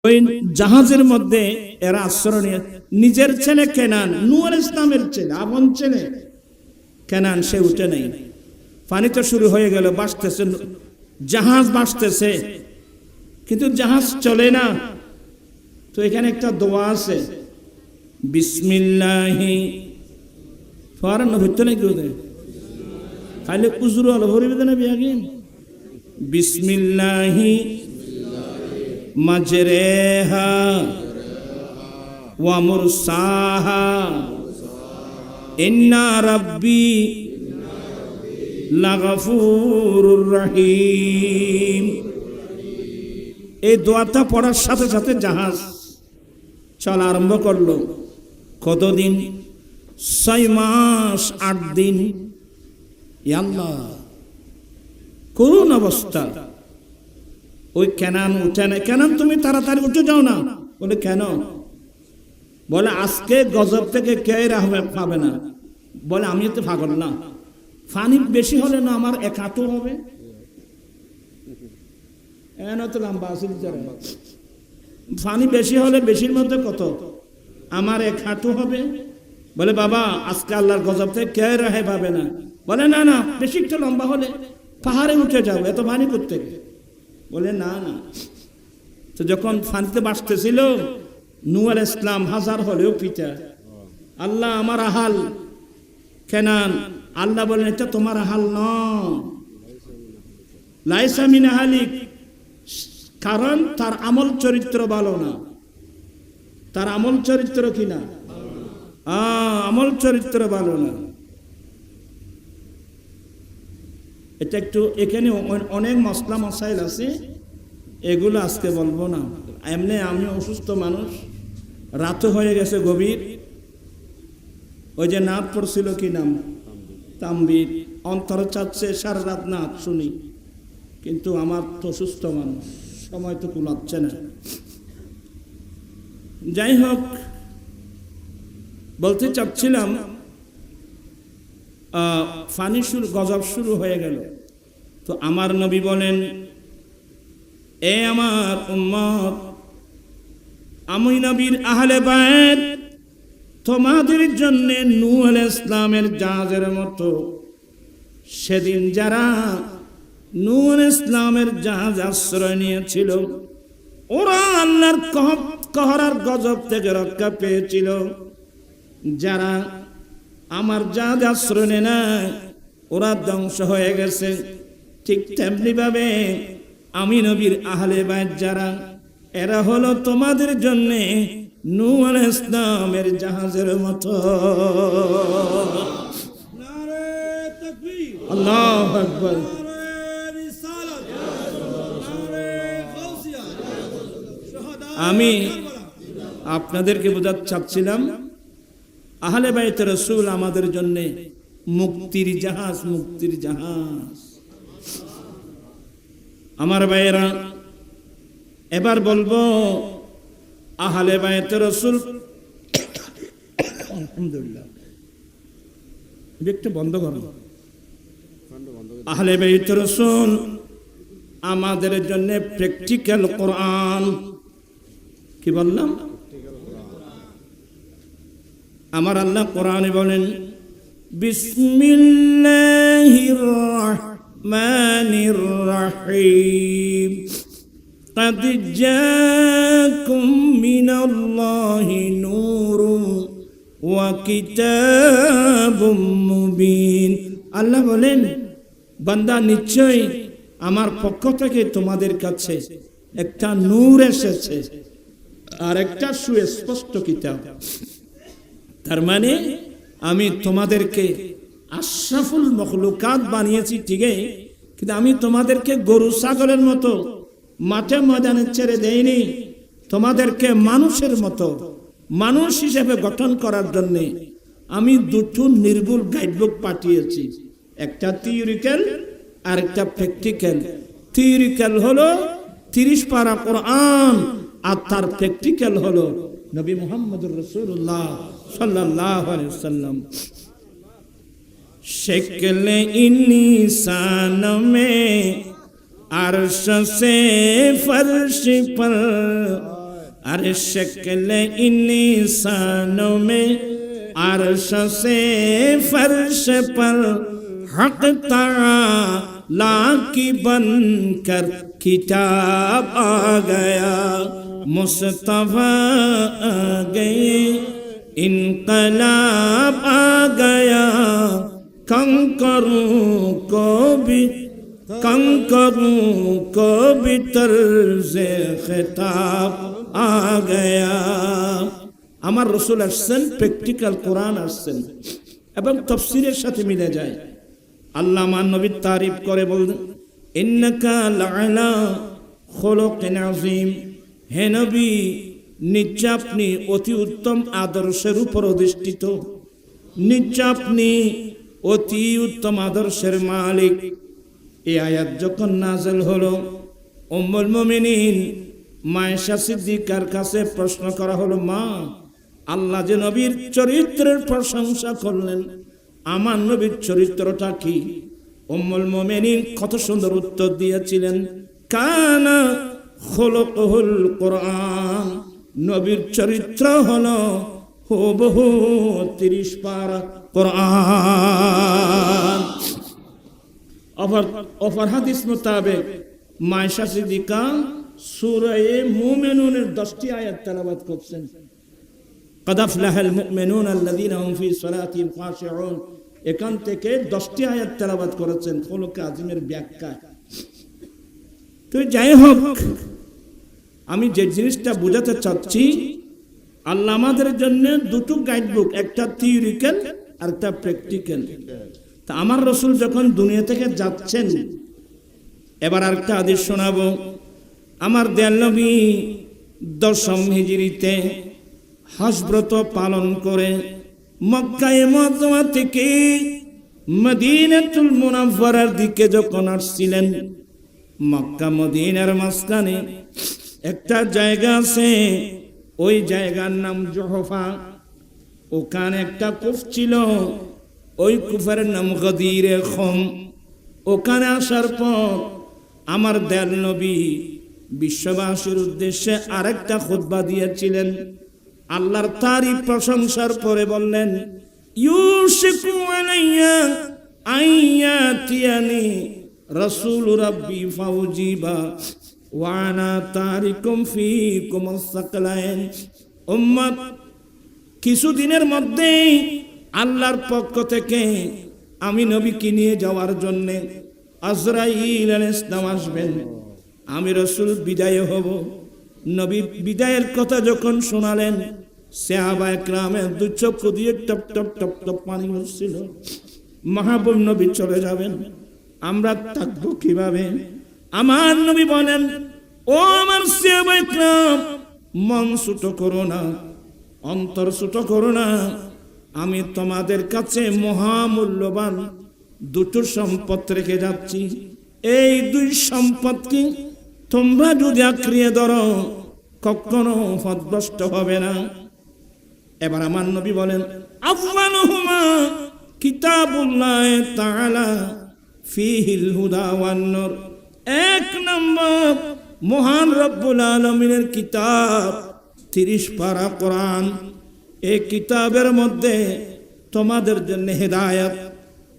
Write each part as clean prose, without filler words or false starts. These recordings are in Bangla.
ওই জাহাজের মধ্যে এরা আশ্রয় নিয়ে নিজের ছেলে কেনান, নূহ আলাইহিস সালামের ছেলে, আপন ছেলে কেনান, সে উঠে নেই। পানি তো শুরু হয়ে গেল, ভাসতেছে, জাহাজ ভাসতেছে, কিন্তু জাহাজ চলে না। তো এখানে একটা দোয়া আছে, বিসমিল্লাহি ফারান হইতো নাকি ওদের খাইলে উজরু আলো ভরিবে না বিয়াগিন, বিসমিল্লাহি মাজরেহা ওয়া মুরসাহা ইন্না রাব্বি লাগাফুরুর রহিম। এই দোয়াটা পড়ার সাথে সাথে জাহাজ চলা আরম্ভ করলো। কতদিন? 6 মাস 8 দিন। আল্লাহ, করুণ অবস্থা। ওই কেনান উঠে না। কেনান, তুমি তাড়াতাড়ি উঠে যাও না। বলে কেন? বলে আজকে গজব থেকে কে রাহবে পাবে না। বলে আমি তো পাগল না, পানি বেশি হলে না আমার 1 হাঁটু হবে। তো লম্বা আছে, পানি বেশি হলে বেশির মধ্যে কত? আমার 1 হাঁটু হবে। বলে বাবা, আজকে আল্লাহর গজব থেকে কে রেহাই পাবে না। বলে না না, বেশি একটু লম্বা হলে পাহাড়ে উঠে যাবে, এত পানি করতে। বলে না না। তো যখন পানিতে বাঁচতেছিল, নূহ আলাইহিস সালাম হাজার হলেও পিতা, আল্লাহ আমার আহাল কেনান। আল্লাহ বলেন এটা তোমার আহাল নয়, লাইসা মিন আহালিক, কারণ তার আমল চরিত্র ভালো না। তার আমল চরিত্র কি না? আমল চরিত্র ভালো না। এটা একটু, এখানে অনেক মশলা মশাইল আছে, এগুলো আজকে বলবো না। এমনি আমি অসুস্থ মানুষ, রাত হয়ে গেছে গভীর। ওই যে নাত পড়ছিল, কি নাম? তাম্বির। অন্তর চাচ্ছে সারা রাত নাত শুনি, কিন্তু আমার তো অসুস্থ মানুষ, সময় তো কুলাচ্ছে না। যাই হোক, বলতে চাচ্ছিলাম, ফানি শুরু, গজব শুরু হয়ে গেল। তো আমার নবী বলেন, এ আমার উম্মত, আমি নবীর আহলে বায়ত তোমাদের জন্য নূহ আলাইহিস সালামের জাহাজের মতো, সেদিন যারা নূহ আলাইহিস সালামের জাহাজ আশ্রয় নিয়েছিল, ওরা আল্লাহর কহরার গজব থেকে রক্ষা পেয়েছিল। যারা আমার জাহাজ আশ্রয় নেয় না, ওরা ধ্বংস হয়ে গেছে। ঠিক তেমনি ভাবে আমি নবীর আহলে বায়ত যারা, এরা হলো তোমাদের জন্য নূহ আলাইহিস সালামের জাহাজের মতো। আল্লাহু আকবার। আমি আপনাদেরকে বোঝাতে চাচ্ছিলাম, আহলে বাইত রাসূল আমাদের জন্য মুক্তির জাহাজ, মুক্তির জাহাজ। আমার ভাইয়েরা, এবার বলবো আহলে বাইত রাসূল, আলহামদুলিল্লাহ, একটু বন্ধ করো। আহলে বাইত রাসূল আমাদের জন্য প্র্যাকটিক্যাল কোরআন। কি বললাম? আমার আল্লাহ কোরআনে বলেন, বিসমিল্লাহির রাহমানির রাহিম, قد جاءكم من الله نور وكتاب مبين। আল্লাহ বলেন, বান্দা, নিশ্চয় আমার পক্ষ থেকে তোমাদের কাছে একটা নূর এসেছে আর একটা সুস্পষ্ট কিতাব। তার মানে আমি তোমাদেরকে আশরাফুল মখলুকাত বানিয়েছি ঠিকই, কিন্তু আমি তোমাদেরকে গরু ছাগলের মতো মাঠে ময়দানে ছেড়ে দেইনি। তোমাদেরকে মানুষের মতো, মানুষ হিসেবে গঠন করার জন্য আমি 2টো নির্ভুল গাইডবুক পাঠিয়েছি, একটা থিওরিক্যাল আর একটা প্র্যাকটিক্যাল। থিওরিক্যাল হলো 30 পারা কোরআন, আর তার প্র্যাকটিক্যাল হলো নবী মুহাম্মদুর রাসূলুল্লাহ সাল্লাল্লাহু আলাইহি ওয়াসাল্লাম। शक्ल इंसान में अर्श से फर्श पर हर शक्ल इंसानों में अर्श से फर्श पर हक ताला की बनकर किताब आ गया मुस्तफा आ गए इनकलाब आ गया कंकरों को भी तर्ज़े खिताब आ गया আমার রাসূল আসছেন প্র্যাকটিক্যাল কোরআন আসছেন এবং তাফসীরের সাথে মিলে যায় আল্লাহ আমার নবীর তারিফ করে বলেন ইন্নাকা লাআলা খুলুকিন আযীম হে নবী নিশ্চয় আপনি অতি উত্তম আদর্শের উপর অধিষ্ঠিত নিশ্চয় আপনি অতি উত্তম আদর্শের মালিক এই আয়াত যখন নাযিল হলো উম্মুল মুমিনিন মায়েশা সিদ্দিকার কাছে প্রশ্ন করা হলো মা আল্লাহ যে নবীর চরিত্রের প্রশংসা করলেন আমার নবীর চরিত্রটা কি উম্মুল মুমিনিন কত সুন্দর উত্তর দিয়েছিলেন কানা খুলুকুল কোরআন নবীর চরিত্র হলো হুবহু 30 পারা কোরআন অফার হাদিস মোতাবেক মায়েশা সিদ্দিকা সূরা মুমিনুনের 10টি আয়াত তেলাওয়াত করছেন قد أفلح المؤمنون الذين هم في صلاتهم خاشعون এখান থেকে 10টি আয়াত তেলাওয়াত করেছেন খুলুকে আযীমের ব্যাখ্যা তো যাই হোক আমি যে জিনিসটা বোঝাতে চাচ্ছি আল্লাহ আমাদের জন্য দুটো গাইড বুক একটা থিওরিক্যাল আর একটা প্র্যাকটিক্যাল তা আমার রাসূল যখন দুনিয়া থেকে যাচ্ছেন এবার আরেকটা হাদিস শোনাবো আমার দয়াল নবী 10ম হিজরিতে হজ ব্রত পালন করে মক্কায়ে মুআজ্জামা থেকে মদিনাতুল মুনাওয়ারার দিকে যখন আসছিলেন মক্কা মদিনার মাঝখানে একটা জায়গা আছে ওই জায়গার নাম জুহফা ওখানে একটা কূপ ছিল ওই কূপের নাম গদিরে খুম ওখানে আসার পর আমার দয়াল নবী বিশ্ববাসীর উদ্দেশ্যে আরেকটা খুতবা দিয়েছিলেন আল্লাহর তারিফ প্রশংসার পরে বললেন ইউশিকু আলাইয়া আইয়াতিয়ানি রাসূল রাব্বি ফাউজিবা ওয়া আনা তারিকুম ফীকুম আস-সাকলাইন উম্মত কিছুদিনের মধ্যেই আল্লাহর পক্ষ থেকে আমি নবীকে নিয়ে যাওয়ার জন্য আজরাইল আলাইহিস সালাম আসবেন আমি রাসূল বিদায় হব নবী বিদায়ের কথা যখন শোনালেন সাহাবায়ে কেরামের দুই চক্ষু দিয়ে টপ টপ টপ টপ পানি পড়ছিল মাহবুব নবী চলে যাবেন আমরা থাকবো কিভাবে আমার নবী বলেন ও আমার সাহাবায়ে কেরাম মন ছোট করো না অন্তর ছোট করো না আমি তোমাদের কাছে মহামূল্যবান দুটো সম্পদ রেখে যাচ্ছি এই দুই সম্পদ কি তোমরা যদি আঁকড়িয়ে ধরো কখনো পথভ্রষ্ট হবে না এবার আমার নবী বলেন আফওয়ালুহুমা কিতাবুল্লাহ তাআলা ফীহিল হুদা ওয়ান নূর এক নম্বর মহান রব্বুল আলামিনের কিতাব 30 পারা কোরআন এই কিতাবের মধ্যে তোমাদের জন্য হেদায়েত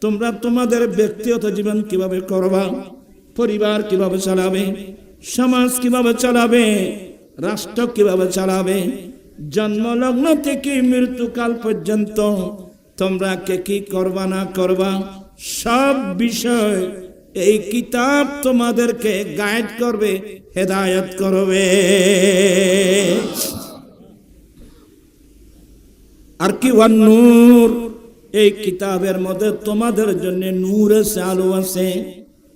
তোমরা তোমাদের ব্যক্তিগত জীবন কিভাবে করবা পরিবার কিভাবে চালাবে সমাজ কিভাবে চালাবে রাষ্ট্র কিভাবে চালাবে জন্মলগ্ন থেকে মৃত্যুকাল পর্যন্ত তোমরা কে কি করবা না করবা সব বিষয় এই কিতাব তোমাদেরকে গাইড করবে হেদায়েত করবে আর কি ওয়ান নূর এই কিতাবের মধ্যে তোমাদের জন্য নূর আছে আলো আছে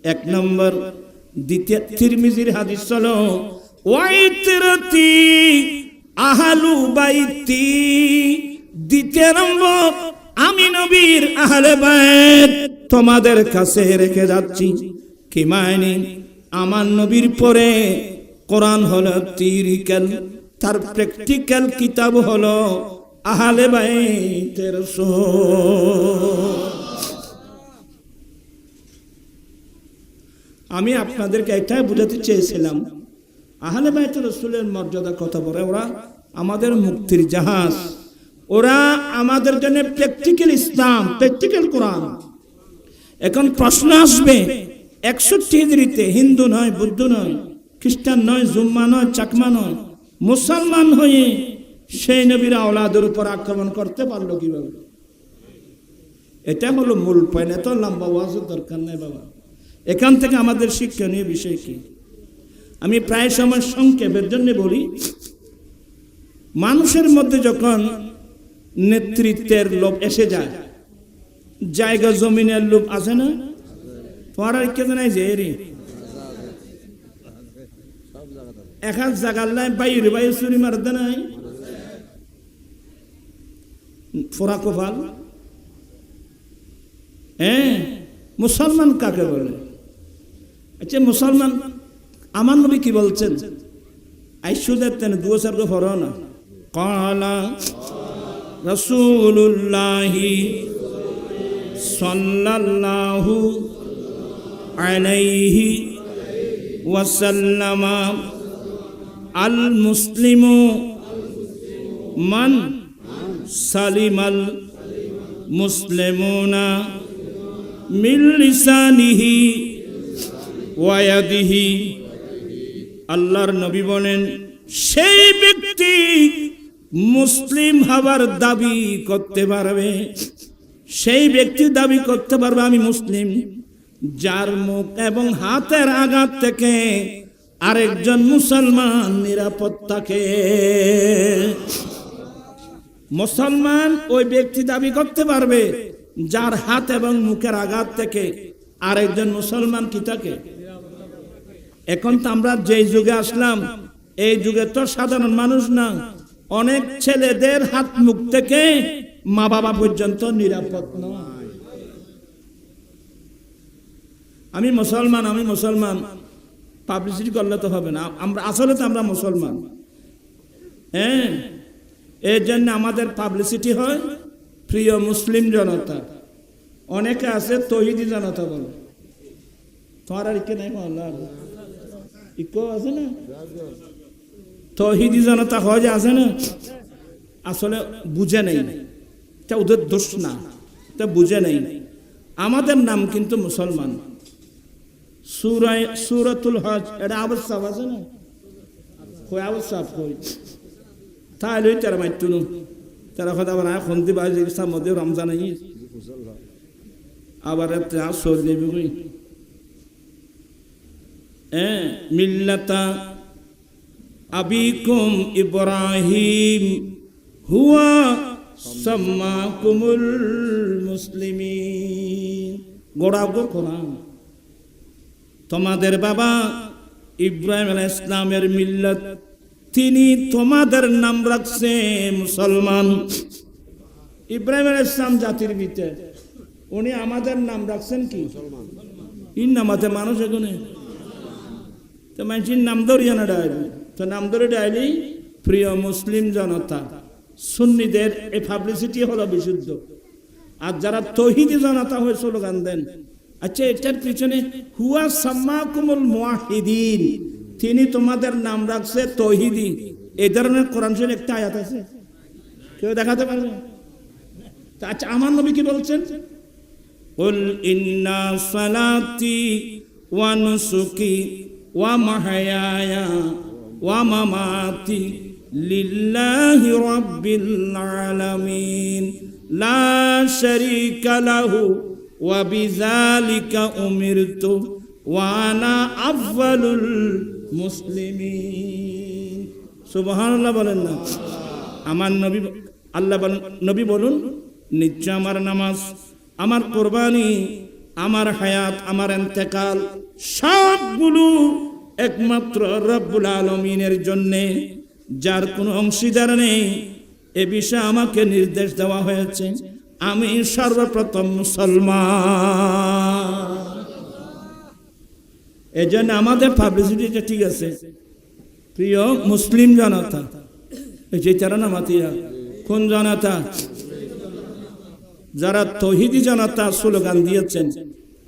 এক নম্বর দ্বিতীয় তিরমিজির হাদিস হলো ওয়াইতরাতি আহলু বাইতি দ্বিতীয় নম্বর আমি নবীর আহলে বাইত তোমাদের কাছে রেখে যাচ্ছি কি মানে আমার নবীর পরে কোরআন হলো থিওরিক্যাল তার প্র্যাকটিক্যাল কিতাব হলো আহলে বাইতের রাসূল আমি আপনাদেরকে এটাই বোঝাতে চেয়েছিলাম আহলে বাইত রাসূলের মর্যাদা কত বড়, ওরা আমাদের মুক্তির জাহাজ, ওরা আমাদের জন্য প্র্যাকটিক্যাল ইসলাম, প্র্যাকটিক্যাল কোরআন। এখন প্রশ্ন আসবে 61 হিজরিতে হিন্দু নয়, বৌদ্ধ নয়, খ্রিস্টান নয়, জুম্মা নয়, চাকমা নয়, মুসলমান হয়ে সেই নবীর আওলাদের উপর আক্রমণ করতে পারলো কিভাবে? এটা হলো মূল পয়েন্ট। এত লম্বা ওয়াজের দরকার নেই বাবা। এখান থেকে আমাদের শিক্ষণীয় বিষয় কি? আমি প্রায় সময় সংক্ষেপের জন্য বলি, মানুষের মধ্যে যখন নেতৃত্বের লোভ এসে যায়, জায়গা জমিনের লোভ আছে না? তোমার আর কে জানাই যে রে এক হাত জাগার লাই বাইরে বাইরে চুরি মারতে নাই ফোরা কোফাল। হ্যাঁ, মুসলমান কাকে বলে? আচ্ছা, মুসলমান আমার নবী কি বলছেন? আইসুদের তেন দুয়ার গো ফর না ক্বালা রাসূলুল্লাহি সাল্লাল্লাহু আলাইহি ওয়াসাল্লাম আল মুসলিমু মান সালিমাল মুসলিমুনা মিন লিসানিহি ওয়া ইয়াদিহি। আল্লাহর নবী বলেন, সেই ব্যক্তি মুসলিম হবার দাবি করতে পারবে, সেই ব্যক্তি দাবি করতে পারবে আমি মুসলিম, যার মুখ এবং হাতের আঘাত থেকে আরেকজন মুসলমান নিরাপদ থাকে। মুসলমান ওই ব্যক্তি দাবি করতে পারবে যার হাত এবং মুখের আঘাত থেকে আরেকজন মুসলমান কি থাকে। এখন তো আমরা যেই যুগে আসলাম, এই যুগে তো সাধারণ মানুষ না, অনেক ছেলেদের হাত মুখ থেকে মা বাবা পর্যন্ত নিরাপদ নয়। আমি মুসলমান, আমি মুসলমান পাবলিসিটি করলে তো হবে না। আমরা আসলে তো আমরা মুসলমান। হ্যাঁ, এর জন্য আমাদের পাবলিসিটি হয় প্রিয় মুসলিম জনতা। অনেকে আছে তৌহিদি জনতা বলে, তোমার আর কে নাই মহল্লা ইকো আছে না, তৌহিদি জনতা হয় যে আছে না, আসলে বুঝে নেই, এটা ওদের দোষ না, এটা বুঝে নেই। আমাদের নাম কিন্তু মুসলমান। সূরাতুল হজ এটা আবশ্যক আছে না, কই আবশ্যক কই তাহলে তারা মাইতুনু তারা কথা আবার খন্তি বাজি ইসলাম মধ্যে রমজান আই আবার সর দেবে কই মিল্লাতা আবিকুম ইব্রাহিম হুয়া সাম্মাকুমুল মুসলিমিন। গোড়া গো কোরআন, তোমাদের বাবা ইব্রাহিম আলাইহিস সালামের মিল্লাত, তিনি তোমাদের নাম রাখছে মুসলমান। ইব্রাহিম আলাইহিস সালাম জাতির ভিতরে, উনি আমাদের নাম রাখছেন কি মুসলমান। ইন নামাতে মানুষ এখানে তো মানুষের নাম ধরিয়া না ডাইলি, তো নাম ধরে ডাইলি প্রিয় মুসলিম জনতা। সুন্নিদের এই পাবলিসিটি হলো বিশুদ্ধ, আর যারা তৌহিদি জনতা হয়ে স্লোগান দেন, আচ্ছা এটার পিছনে হুয়া সাম্মাকুমুল মুওয়াহিদিন, তিনি তোমাদের নাম রাখছে তৌহিদি, এই ধরনের কোরআন শরীফে একটা আয়াত আছে, কেউ দেখাতে পারবে? আচ্ছা আমার নবী কি বলছেন? কুল ইন্না সালাতি ওয়া নুসুকি ওয়া মাহয়ায়া ওয়া মামাতি লিল্লাহি রাব্বিল আলামিন লা শারীকা লাহু ওয়া বিযালিকা উমিরতু ওয়া আনা আফযালুল মুসলিমিন। সুবহানাল্লাহ বলেন না? আমার নবী, আল্লাহ বলেন, নবী বলুন, নিশ্চয় আমার নামাজ, আমার কুরবানি, আমার হায়াত, আমার ইন্তেকাল সবগুলো একমাত্র রব্বুল আলামিনের জন্যে, যার কোনো অংশীদার নেই। এ বিষয়ে আমাকে নির্দেশ দেওয়া হয়েছে, আমি সর্বপ্রথম মুসলমান। এই জন্য আমাদের পাবলিসিটিটা ঠিক আছে। প্রিয় মুসলিম জনতা, এই যে তারা নামাতিয়া কোন জনতা? যারা তৌহিদি জনতা স্লোগান দিয়েছেন,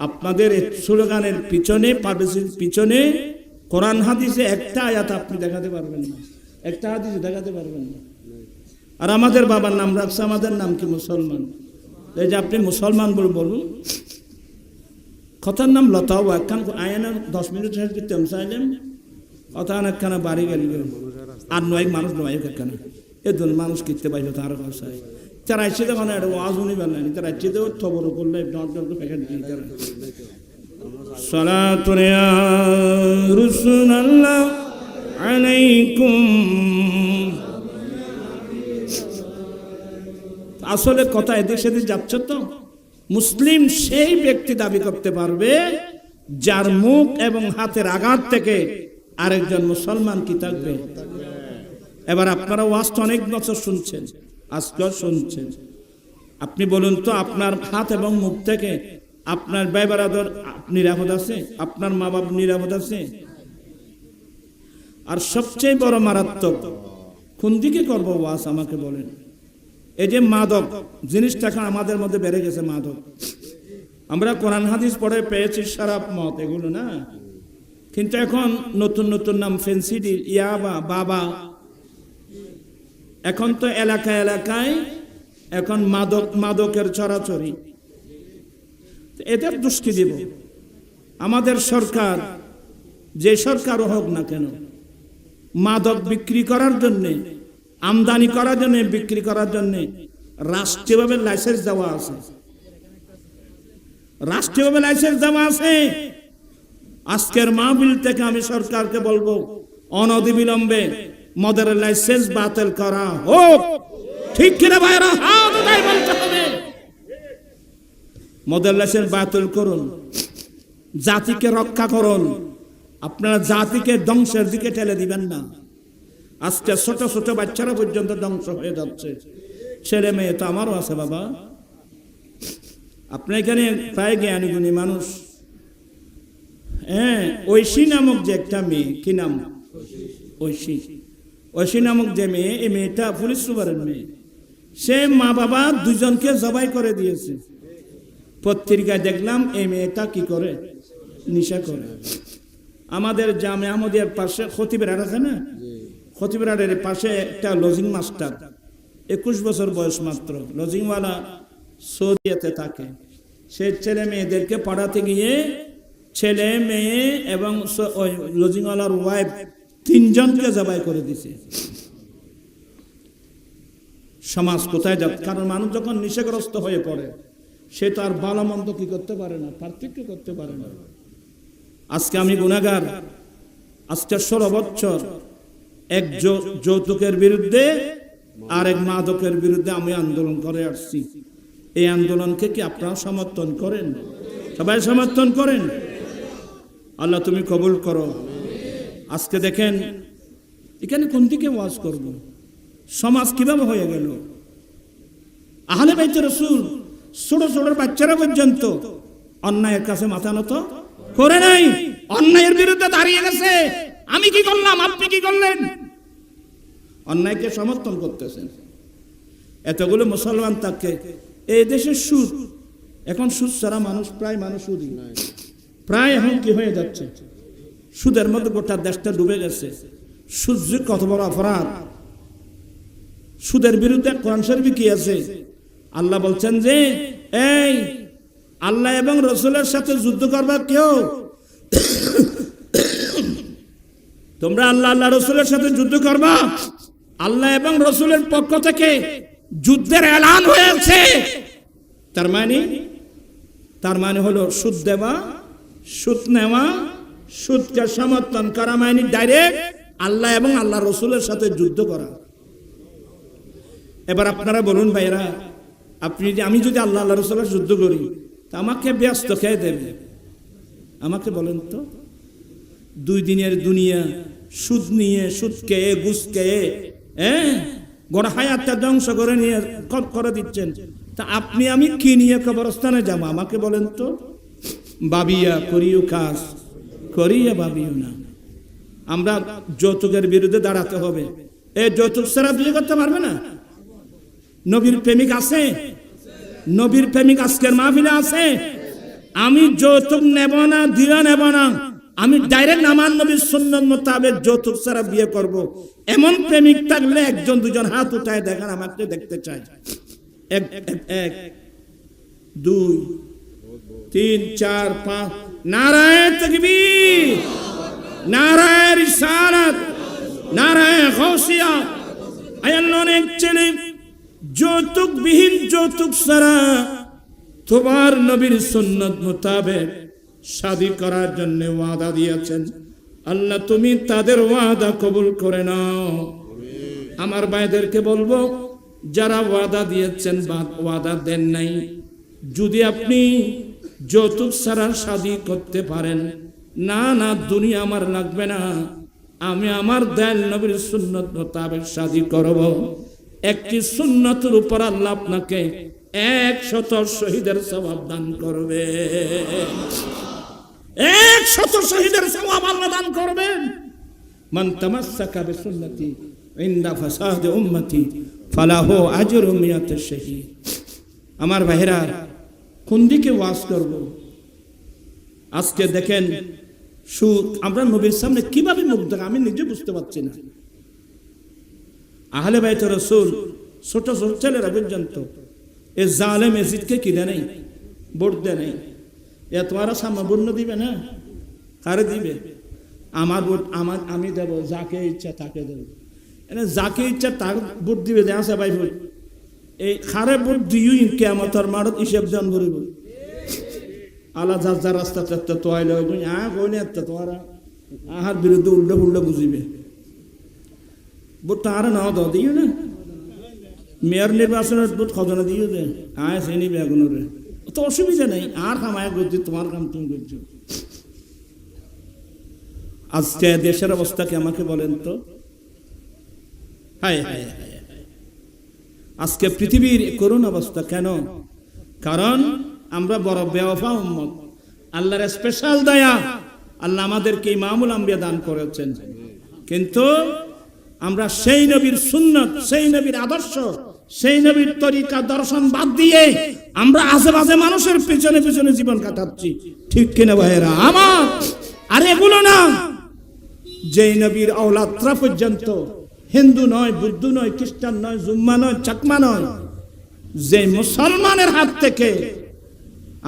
আপনাদের স্লোগানের পিছনে, পাবলিসিটির পিছনে কোরআন হাদিসে একটা আয়াত আপনি দেখাতে পারবেন না, একটা হাদিসে দেখাতে পারবেন না। আর আমাদের বাবার নাম রাখছে, আমাদের নাম কি মুসলমান। এই যে আপনি মুসলমান বলুন, কথার নাম লতাও একখান আয়ানা 10 মিনিট তেম চাইলেন কথা একখানা বাড়ি গেল আর নয় মানুষ নয় একখানা এজন মানুষ কিনতে পাইল তার ভাষায় তারা এসে দেখো একটা ওয়াজ উনি বেলেন তারা এসে দেও খবর করলে প্যাকেট দিয়ে তারা সালাতুন ইয়া রাসূলুল্লাহ আলাইকুম। আসলে কথা এদিক সেদিক যাচ্ছে তো। মুসলিম সেই ব্যক্তি দাবি করতে পারবে যার মুখ এবং হাতের আঘাত থেকে আরেকজন মুসলমান কি থাকবে। এবার আপনারা ওয়াজ তো অনেক বছর শুনছেন, আজকেও শুনছেন। আপনি বলুন তো আপনার হাত এবং মুখ থেকে আপনার ভাই ব্রাদার নিরাপদ আছে, আপনার মা বাবা নিরাপদ আছে? আর সবচেয়ে বড় মারাত্মক কোন দিকে করবো ওয়াজ আমাকে বলেন। এই যে মাদক জিনিসটা এখন আমাদের মধ্যে বেড়ে গেছে। মাদক আমরা কোরআন হাদিস পড়ে পেয়েছি শরাব মদ এগুলো না, কিন্তু এখন নতুন নতুন নাম ফেন্সিডিল, ইয়াবা, বাবা। এখন তো এলাকায় এলাকায় এখন মাদকের ছড়াছড়ি। এদের দুষ্কি দিব আমাদের সরকার, যে সরকার হোক না কেন, মাদক বিক্রি করার জন্যে, আমদানি করার জন্য, বিক্রি করার জন্য রাষ্ট্রীয়ভাবে লাইসেন্স দেওয়া আছে। রাষ্ট্রীয়ভাবে লাইসেন্স দেওয়া আছে। আজকের মাহফিল থেকে আমি সরকারকে বলবো অনতিবিলম্বে মদের লাইসেন্স বাতিল করা হোক। ঠিক কিনা ভাইরা? হাত উঠাই বলতে হবে। মদের লাইসেন্স বাতিল করুন, জাতিকে রক্ষা করুন। আপনারা জাতিকে ধ্বংসের দিকে ঠেলে দিবেন না। আজকে ছোট ছোট বাচ্চারা পর্যন্ত ধ্বংস হয়ে যাচ্ছে। ছেলে মেয়ে তো আমারও আছে বাবা। আপনার এখানে প্রায় জ্ঞানী গুণী মানুষ। হ্যাঁ, ঐশী নামক যে একটা মেয়ে, কি নাম? ঐশী নামক যে মেয়ে, এই মেয়েটা পুলিশ সুপারের মেয়ে। সে মা বাবা দুজনকে জবাই করে দিয়েছে। পত্রিকায় দেখলাম এই মেয়েটা কি করে, নেশা করে। আমাদের জামে আহমদিয়ার পাশে খতিবের হাট আছে না, খতিবের হাটের পাশে একটা লজিং মাস্টার, 21 বছর বয়স মাত্র, লজিংওয়ালা সৌদিয়াতে থাকে। সে ছেলে মেয়েদেরকে পড়াতে গিয়ে ছেলে মেয়ে এবং ওই লজিংওয়ালার ওয়াইফ 3 জনকে জবাই করে দিছে। সমাজ কোথায় যাচ্ছে? কারণ মানুষ যখন নেশাগ্রস্ত হয়ে পড়ে সে তো আর ভালো মন্দ কি করতে পারে না, পার্থক্য করতে পারে না। আজকে আমি গুনাহগার। আজকে 16 বছর এক যৌতুকের বিরুদ্ধে আর এক মাদকের বিরুদ্ধে আমি আন্দোলন করে আসছি। এই আন্দোলনকে কি আপনারা সমর্থন করেন? সবাই সমর্থন করেন? আল্লাহ তুমি কবুল করো। আজকে দেখেন এখানে কোন দিকে ওয়াজ করব? সমাজ কিভাবে হয়ে গেল? আহলে বাইত রাসূল ছোট ছোট বাচ্চারা পর্যন্ত অন্যায়ের কাছে মাথা নত করে নাই, অন্যায়ের বিরুদ্ধে দাঁড়িয়ে গেছে। আমি কি করলাম, আপনি কি করলেন? অন্যায়কে সমর্থন করতেছেন। এতগুলো মুসলমান থাকে এই দেশে। সুদ, এখন সুদ ছাড়া মানুষ প্রায় মানুষ সুদই প্রায় এখন কি হয়ে যাচ্ছে, সুদের মধ্যে গোটা দেশটা ডুবে গেছে। সুদ যে কত বড় অপরাধ। সুদের বিরুদ্ধে কোরআন শরীফে কি আছে? আল্লাহ বলছেন যে এই আল্লাহ এবং রাসূলের সাথে যুদ্ধ করবা কেউ, তোমরা আল্লাহ আল্লাহ রাসূলের সাথে যুদ্ধ করবা। আল্লাহ এবং রাসূলের পক্ষ থেকে যুদ্ধের এলান হয়েছে। তার মানে হলো সুদ দেওয়া, সুদ নেওয়া, সুদকে সমর্থন করা মানে ডাইরেক্ট আল্লাহ এবং আল্লাহ রাসূলের সাথে যুদ্ধ করা। এবার আপনারা বলুন ভাইরা, আমি যদি আল্লাহ আল্লাহ রাসূলের যুদ্ধ করি তা আমাকে ব্যস্ত খেয়ে দেবে? আমাকে বলেন তো। 2 দিনের দুনিয়া সুদ নিয়ে, সুদ খেয়ে, ঘুষ খেয়ে, গোটা হায়াতটা ধ্বংস করে নিয়ে করে দিচ্ছেন। তা আপনি আমি কি নিয়ে কবরস্থানে যাব? আমাকে বলেন তো। ভাবিয়া করিও কাজ, করিয়া ভাবিও না। আমরা যৌতুকের বিরুদ্ধে দাঁড়াতে হবে। এই যৌতুক ছাড়া বিয়ে করতে পারবে না। নবীর প্রেমিক আছে, নবীর প্রেমিক আজকের মাহফিলে আছে। আমি যৌতুক নেব না, দিয়া নেব না, আমি ডাইরেক্ট আমার নবীর সুন্নাত মোতাবেক যৌতুক ছাড়া বিয়ে করব, এমন প্রেমিক থাকলে একজন দুজন হাত উঠায় দেখেন, আমাকে দেখতে চাই। এক এক 2 3 4 5 নারায়ে তাকবীর, নারায়ে রিসালাত, নারায়ে গাউসিয়া। আল্লাহ অনেক ছেলে যৌতুকবিহীন, যৌতুক ছাড়া তোমার নবীর সুন্নাত মোতাবেক শাদী করার জন্য ওয়াদা দিয়েছেন। আল্লাহ তুমি তাদের ওয়াদা কবুল করে নাও। আমার ভাইদেরকে বলবো, যারা ওয়াদা দিয়েছেন বা ওয়াদা দেন নাই, যদি আপনি যৌতুক ছাড়া শাদী করতে পারেন, না না দুনিয়া আমার লাগবে না, আমি আমার দয়াল নবীর সুন্নাত মোতাবেক শাদী করব, একটি সুন্নতের উপর আল্লাহ আপনাকে 100 শহীদের সওয়াব দান করবে। 100 শহীদের সওয়াব আল্লাহ দান করবেন। মান তামাসসাকা বিসুন্নতি ইনদা ফাসাদ উম্মতি ফালাহু আজরু মিয়াত শহীদ। আমার ভাইরা, কোন দিকে ওয়াজ করব? আজকে দেখেন আমরা নবীর সামনে কিভাবে মুখ দেখ, আমি নিজে বুঝতে পারছি না। আহলে বাইত রাসূল, ছোট ছোট ছেলেরা পর্যন্ত এ জালেম এজিদকে কিনে নেই, ভোট দেয় নেই। এ তোমারা সামনে ভোট দিবে না, কারে দিবে? আমার ভোট আমি দেব, যাকে ইচ্ছা তাকে দেব। এনে যাকে ইচ্ছা তাকে ভোট দিবে, দেখা ভাই ভোট এই খারে ভোট দিই কিয়ামতের মাঠত হিসাব দান করিব। আলা যার যার রাস্তা চাচ্ছে তো আইলে কইলে তোমারা আহার বিরুদ্ধে উল্টো উল্টো বুঝিবে। ভোট তো আর নাও দাও দিও না, মেয়র নির্বাচনের ভোট খজনা দিও দে, আয় সে নিবে এগুলোরে, তো অসুবিধা নেই। আর কামায় করছি, তোমার কাম তুমি করছো। আজকে দেশের অবস্থা কি আমাকে বলেন তো? হায় হায় হায়, আজকে পৃথিবীর করুণ অবস্থা কেন? কারণ আমরা বড় বেওয়াফা উম্মত। আল্লাহর স্পেশাল দয়া, আল্লাহ আমাদেরকে ইমামুল আম্বিয়া দান করেছেন, কিন্তু আমরা সেই নবীর সুন্নাত, সেই নবীর আদর্শ, সেই নবীর তরিকা দর্শন বাদ দিয়ে আমরা আশেপাশে মানুষের পিছনে পিছনে জীবন কাটাচ্ছি। ঠিক কিনা ভাইয়েরা আমার? আর এগুলো না, যেই নবীর আওলাদরা পর্যন্ত হিন্দু নয়, বুদ্ধ নয়, খ্রিস্টান নয়, জুম্মা নয়, চাকমা নয়, যে মুসলমানের হাত থেকে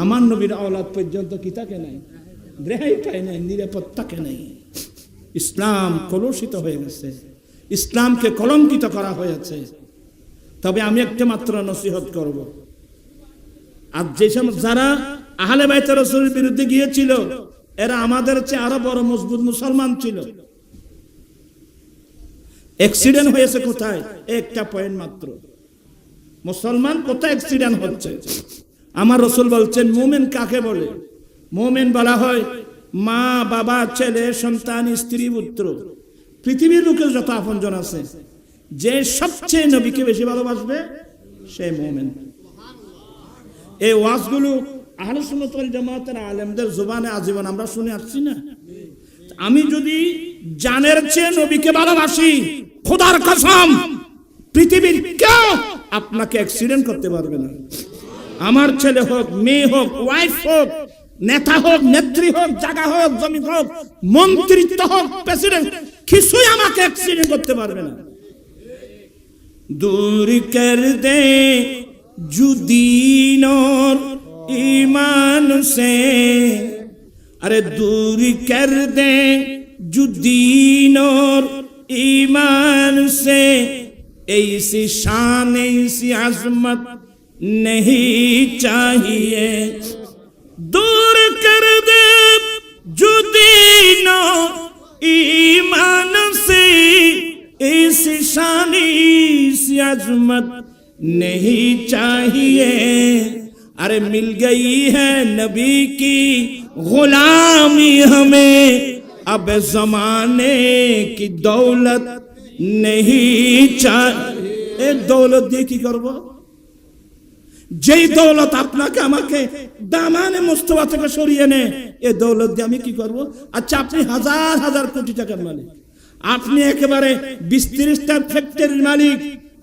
আমার নবীর আওলাদ পর্যন্ত কি থাকে নাই, রেহাই পায় নাই, নিরাপত্তাকে নেই। ইসলাম কলুষিত হয়ে গেছে, ইসলামকে কলঙ্কিত করা হয়েছে। তবে আমি একটা মাত্র নসিহত করব, আর যে সমস্ত যারা আহলে বাইত রাসূলের বিরুদ্ধে গিয়েছিল, এরা আমাদের চেয়ে আরো বড় মজবুত মুসলমান ছিল। অ্যাক্সিডেন্ট হয়েছে কোথায়? একটা পয়েন্ট মাত্র। মুসলমান কোথায় অ্যাক্সিডেন্ট হচ্ছে? আমার রাসূল বলছেন, মুমিন কাকে বলে? মুমিন বলা হয় মা, বাবা, ছেলে, সন্তান, স্ত্রী, পুত্র, পৃথিবীর লোকের যত আপনজন আছে, যে সবচেয়ে নবীকে বেশি ভালোবাসবে সে মুমিন। এই ওয়াজগুলো আহলে সুন্নাত ওয়াল জামাতের আলেমদের জবানে আজীবন আমরা শুনে আসছি না? আমি যদি জানের চেয়ে নবীকে ভালোবাসি, খোদার কসম পৃথিবীর কেউ আপনাকে অ্যাক্সিডেন্ট করতে পারবে না। আমার ছেলে হোক, মেয়ে হোক, ওয়াইফ হোক, নেতা হোক, নেত্রী হোক, জায়গা হোক, জমি হোক, মন্ত্রিত্ব হোক, প্রেসিডেন্ট, কিছুই আমাকে অ্যাক্সিডেন্ট করতে পারবে না। दूर कर दे जो दीन और ईमान से, अरे दूर कर दे जो दीन और ईमान से, ऐसी शान ऐसी अजमत नहीं चाहिए। दूर कर दे जो दीन और ईमान से, ऐसी शान ऐसी अजमत नहीं चाहिए। अरे मिल गई है नबी की गुलामी हमें, अब जमाने की दौलत नहीं चाहिए। दौलत দিয়ে কি করব? যেই দৌলত আপনাকে আমাকে দামানে মুস্তফা থেকে সরিয়ে নে, এই দৌলত দিয়ে আমি কি করব? আচ্ছা, আপনি হাজার হাজার কোটি টাকার মালিক, আপনি একেবারে 20-30টা ফ্যাক্টরির মালিক,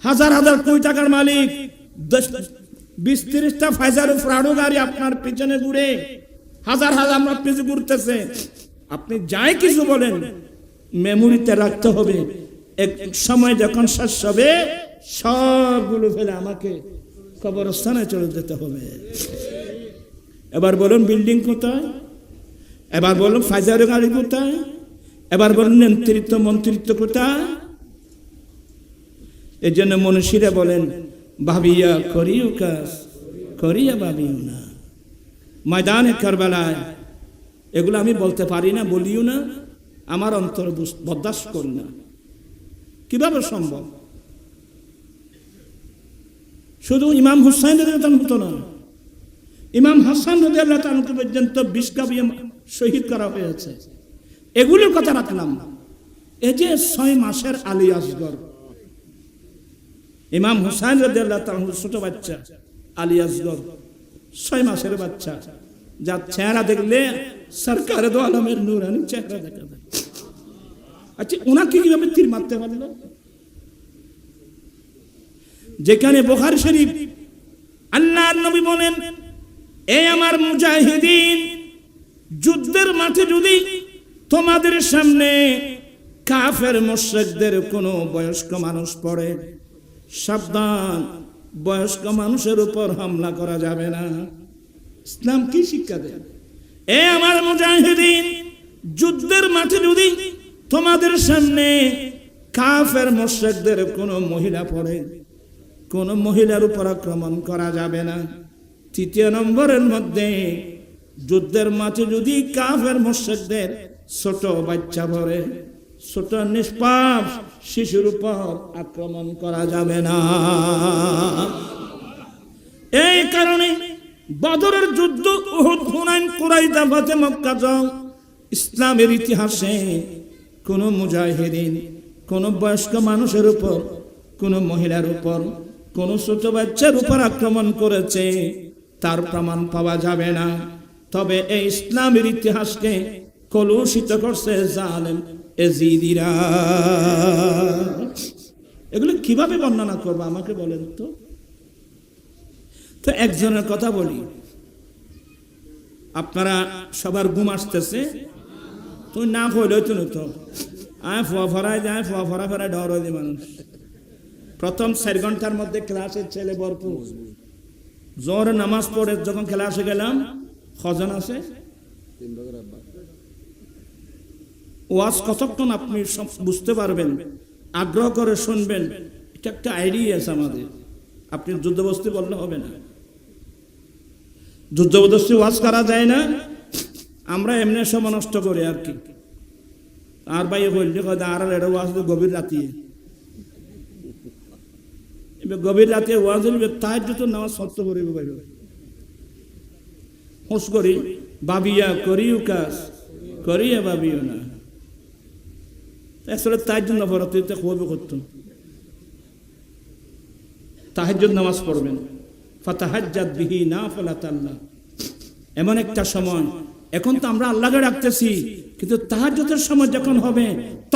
হাজার হাজার কোটি টাকার মালিক, 20-30টা ফাইজার ফ্রাডো গাড়ি আপনার পিছনে ঘুরে, হাজার হাজার আপনার পিছনে ঘুরতেছে, আপনি যাই কিছু বলেন মেমোরিতে রাখতে হবে, এক সময় যখন শেষ হবে সবগুলো ফেলে আমাকে কবরস্থানে চলে যেতে হবে। এবার বলুন বিল্ডিং কোথায়, এবার বলুন ফাইজার গাড়ি কোথায়, এবার বলুন নেতৃত্ব মন্ত্রিত্ব কোথায়। এই জন্য মনীষীরা বলেন ভাবিয়া করিও কাজ, করিয়া ভাবিও না। ময়দানে কারবালায় এগুলো আমি বলতে পারি না, বলিও না, আমার অন্তর বরদাস্ত করি না। কিভাবে সম্ভব? শুধু ইমাম হুসাইন রাদিয়াল্লাহু হতো না, ইমাম হাসান রাদিয়াল্লাহু তাআলা পর্যন্ত 20 কাবিয়ে শহীদ করা হয়েছে। এগুলোর কথা রাখলাম। এই যে 6 মাসের আলী আসগর, ইমাম হুসাইন রাদিয়াল্লাহু তাআলা ছোট বাচ্চা আলী আসগর 6 মাসের বাচ্চা, যার চেহারা দেখলে সরকারে দো আলমের নূরানি চেহারা দেখা যায়। আচ্ছা ওনাকে কিভাবে তীর মারতে পারলো? যেখানে বুখারী শরীফ আল্লাহর নবী বলেন, এ আমার মুজাহিদিন, যুদ্ধের মাঠে যদি তোমাদের সামনে কাফের মুশরিকদের কোনো বয়স্ক মানুষ পড়ে, সাবধান, বয়স্ক মানুষের উপর হামলা করা যাবে না। ইসলাম কি শিক্ষা দেয়? এ আমার মুজাহিদিন, যুদ্ধের মাঠে যদি তোমাদের সামনে কাফের মুশরিকদের কোনো মহিলা পড়ে, কোন মহিলার উপর আক্রমণ করা যাবে না। 3 নম্বরের মধ্যে, যুদ্ধের মাঠে যদি কাফের মুশরিকদের ছোট বাচ্চা পড়ে, ছোট নিষ্পাপ শিশুর উপর আক্রমণ করা যাবে না। এই কারণে বদরের যুদ্ধ, উহুদ, হুনাইন, কুরাইজা, ফাতে মক্কা জং, ইসলামের ইতিহাসে কোন মুজাহিদিন কোন বয়স্ক মানুষের উপর, কোন মহিলার উপর, কোন ছোট বাচ্চার উপর আক্রমণ করেছে তার প্রমাণ পাওয়া যাবে না। তবে এই ইসলামের ইতিহাসকে কলুষিত করছে জালেম এজিদিরা। এগুলো কিভাবে বর্ণনা করবো আমাকে বলেন তো। তো একজনের কথা বলি, আপনারা সবার ঘুম আসতেছে, তুই না কইলে তো আয় ফুয়া ফরাই যায়, ফুয়া ফরা ফেরায় ডর হয়ে মানুষ। প্রথম 4 ঘন্টার মধ্যে ক্লাসের ছেলে ভরপুর, জোহরে নামাজ পড়ে যখন ক্লাসে গেলাম, খজন আছে, ওয়াজ কতক্ষণ আপনি বুঝতে পারবেন, আগ্রহ করে শুনবেন, এটা একটা আইডিয়া আছে আমাদের। আপনি যুদ্ধবস্তি বললে হবে না, যুদ্ধবস্তি ওয়াজ করা যায় না, আমরা এমনি সময় নষ্ট করি আর কি। আর ভাই বললে আর এটা ওয়াজ গভীর রাতে, গভীর রাতে ওয়াজ হইবে, তাহাজ্জুদ নামাজ সত্য করিব ভাই, হুঁশ করি ভাবিয়া করিও কাজ, করিয়া ভাবিও না। আসলে তাহাজ্জুদ না পড়া তুই তো খুবই করতাম, তাহাজ্জুদ নামাজ পড়বেন, ফাতাহাজ্জাদ বিহি নাফিলাতান লাক। এমন একটা সময়, এখন তো আমরা আল্লাহকে ডাকতেছি, কিন্তু তাহাজ্জুদের সময় যখন হবে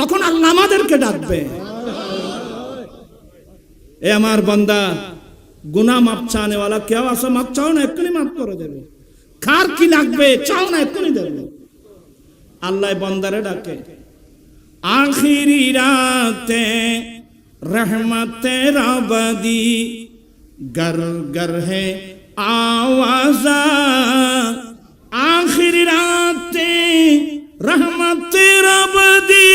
তখন আল্লাহ আমাদেরকে ডাকবে। এ আমার বান্দা, গুনাহ মাপ চাওয়ালা কেউ আসো, মাপ চাও না এক্ষুনি মাফ করে দেবে। কার কি লাগবে চাও না এক্ষুনি দেবে। আল্লাহ বান্দারে ডাকে, আখিরি রাতে रहमते रबदी गर गर है आवाज़ा, आखिरी राते रहमते रबदी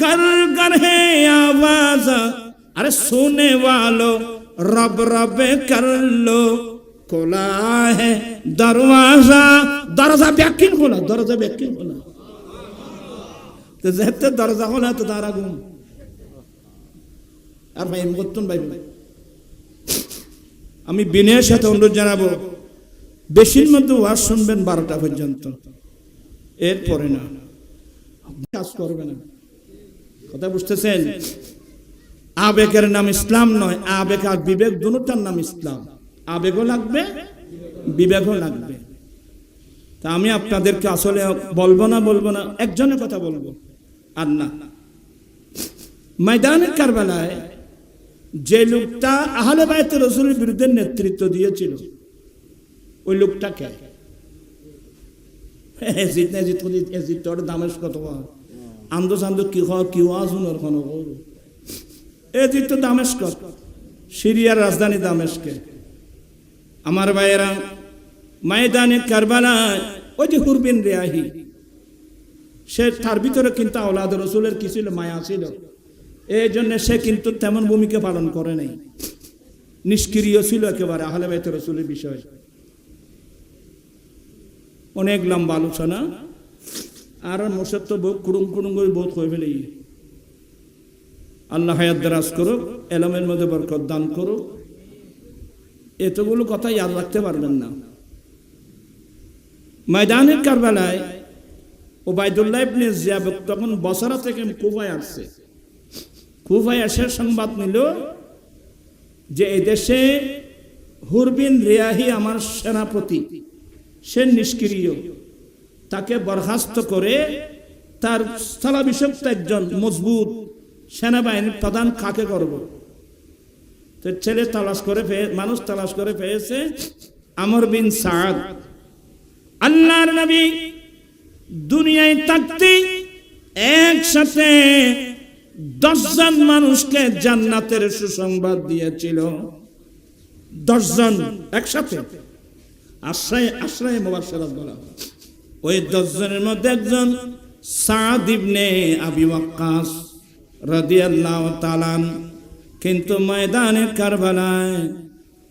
गर गर है आवाज़ा। अरे सुने वालों रब रब कर लो, खुला है दरवाजा। दरवाजा ব্যাকিন খোলা, দরজা ব্যাকিন খোলা। তো যেতে দরজা খোলা তো তারা ঘুম। আর ভাই করতুন ভাই, আমি বিনয়ের সাথে অনুরোধ জানাবো, বেশির মধ্যে ওয়াজ শুনবেন 12টা পর্যন্ত, এরপরে না, কাজ করবে না। কথা বুঝতেছেন? আবেগের নাম ইসলাম নয়, আবেগ আর বিবেক দুটোটার নাম ইসলাম। আবেগও লাগবে, বিবেকও লাগবে। তা আমি আপনাদেরকে আসলে বলবো না, একজনের কথা বলবো আর না। ময়দানে কারবালায় যে লোকটা আহলে বাইত রাসূলের বিরুদ্ধে নেতৃত্ব দিয়েছিল, ওই লোকটা কে? এজিত না এজিত করি এজিত তোর দামেশ কত আন্দো চান্দো কি হয় কি আজুনের কোনো এজিত তো দামেস্ক সিরিয়ার রাজধানী দামেস্কে। আমার ভাইয়েরা ময়দানে কারবালায় ওই যে হুর বিন রিয়াহি সে তার ভিতরে কিন্তু আওলাদ রসুলের কি ছিল মায়া ছিল, এই জন্য সে কিন্তু তেমন ভূমিকা পালন করে নাই, নিষ্ক্রিয় ছিল একেবারে আহলে বাইত রসুলের বিষয়। অনেক লম্বা আলোচনা আর মোর্শেদ তো কুড়ুম কুড়ুম করে বোধ হয়ে ফেলে। আল্লাহ হায়াত দারাজ করুক, এলমের মধ্যে বরকত দান করুক। এতগুলো কথা ইয়াদ রাখতে পারবেন না। ময়দানের কারবালায় ওবায়দুল্লাহ ইবনে জিয়াদ তখন বসরা থেকে কুফায় আসছে। কুফায় এসে সংবাদ নিল যে এই দেশে হুর বিন রিয়াহি আমার সেনাপতি, সে নিষ্ক্রিয়, তাকে বরখাস্ত করে তার স্থলাভিষিক্ত একজন মজবুত সেনাবাহিনীর প্রধান কাকে করব। তো ছেলে তালাশ করে মানুষ তালাশ করে পেয়েছে আমর বিন সাদ। আল্লাহর নবী দুনিয়ায় থাকতে একসাথে 10 জন মানুষকে জান্নাতের সুসংবাদ দিয়েছিল। 10 জন একসাথে আশ্রয় মুবাশশারাত বলা। ওই 10 জনের মধ্যে একজন সাদ ইবনে আবি ওয়াক্কাস রাদিয়াল্লাহু তাআলা। কিন্তু ময়দানে কারবালায়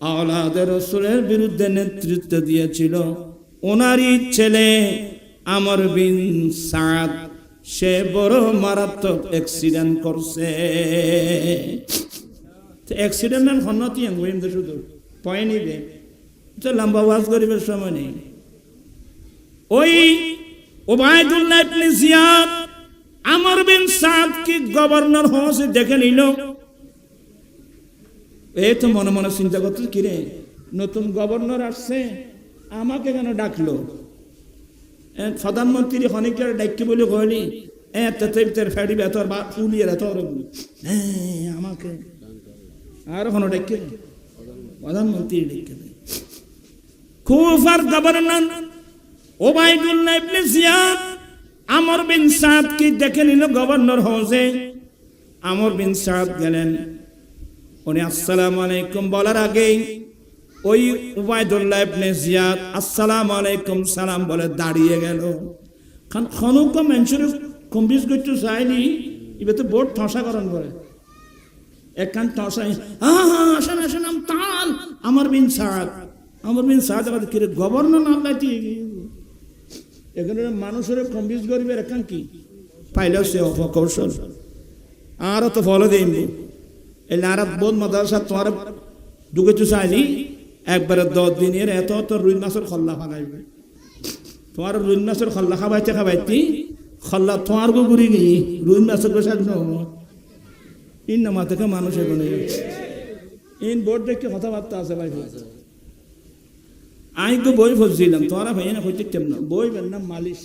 আওলাদে রাসূলের বিরুদ্ধে নেতৃত্ব দিয়েছিল ওনারই ছেলে আমর বিন সাদ। সে বড় মারাত্মক অ্যাক্সিডেন্ট করছে। অ্যাক্সিডেন্ট হন্নতি শুধু পয় নিবে, লম্বা ওয়াজ করিবার সময় নেই। ওই ওবায়দুল্লাহ ইবনে জিয়াদ আমর বিন সাদ কি গভর্নর হওয়া দেখে নিল। এই তো মনে মনে চিন্তা করতে, কিরে নতুন গভর্নর আসছে, আমাকে কেন ডাকলো? প্রধানমন্ত্রী খনিকের ডাকি বলে কইলি ফেড়ি বেতর বা ফুলিয়ে আমাকে আর কোনো ডাকি প্রধানমন্ত্রী ডেকে কুফার গভর্নর ওবায়দুল্লাহ ইবনে জিয়াদ আমর বিন সাদ কি দেখে নিল গভর্নর হাউসে। আমর বিন সাদ গেলেন, উনি আসসালামু আলাইকুম বলার আগেই ওই ওবায়দুল্লাহ ইবনে জিয়াদ আসসালামু আলাইকুম সালাম বলে দাঁড়িয়ে গেল। কারণ খনক মানুষের কম্পিউজ করতে চাইনি, এবার তো বোর্ড ঠসা করেন করে একখান ঠসাই আসেন আসেন তাল আমর বিন সাদ। আমর বিন সাদ কিরে গভর্নর নাম লাইতে এখানে মানুষের কম্পিউজ করবে একখান কি পাইলেও সে অপকৌশল আরও তো ফলো দিন। এই নারাত বোধ মাদ্রাসা তোমার ঢুকে তো চাইনি একবারে 10 দিনের এত রুই মাছের খল্লা ফালাইবে। তোমার রুই মাছের খল্লা খাবাইতে খল্লা তোমার গো ঘুরি গিয়ে রুই মাছের গোসাদ ইন নামা থেকে মানুষ এখানে ইন বোর্ড দেখে কথাবার্তা আছে ভাই। আমি তো বই ফসছিলাম, তোরা ভাই না হইতে না বই বের নাম মালিশ,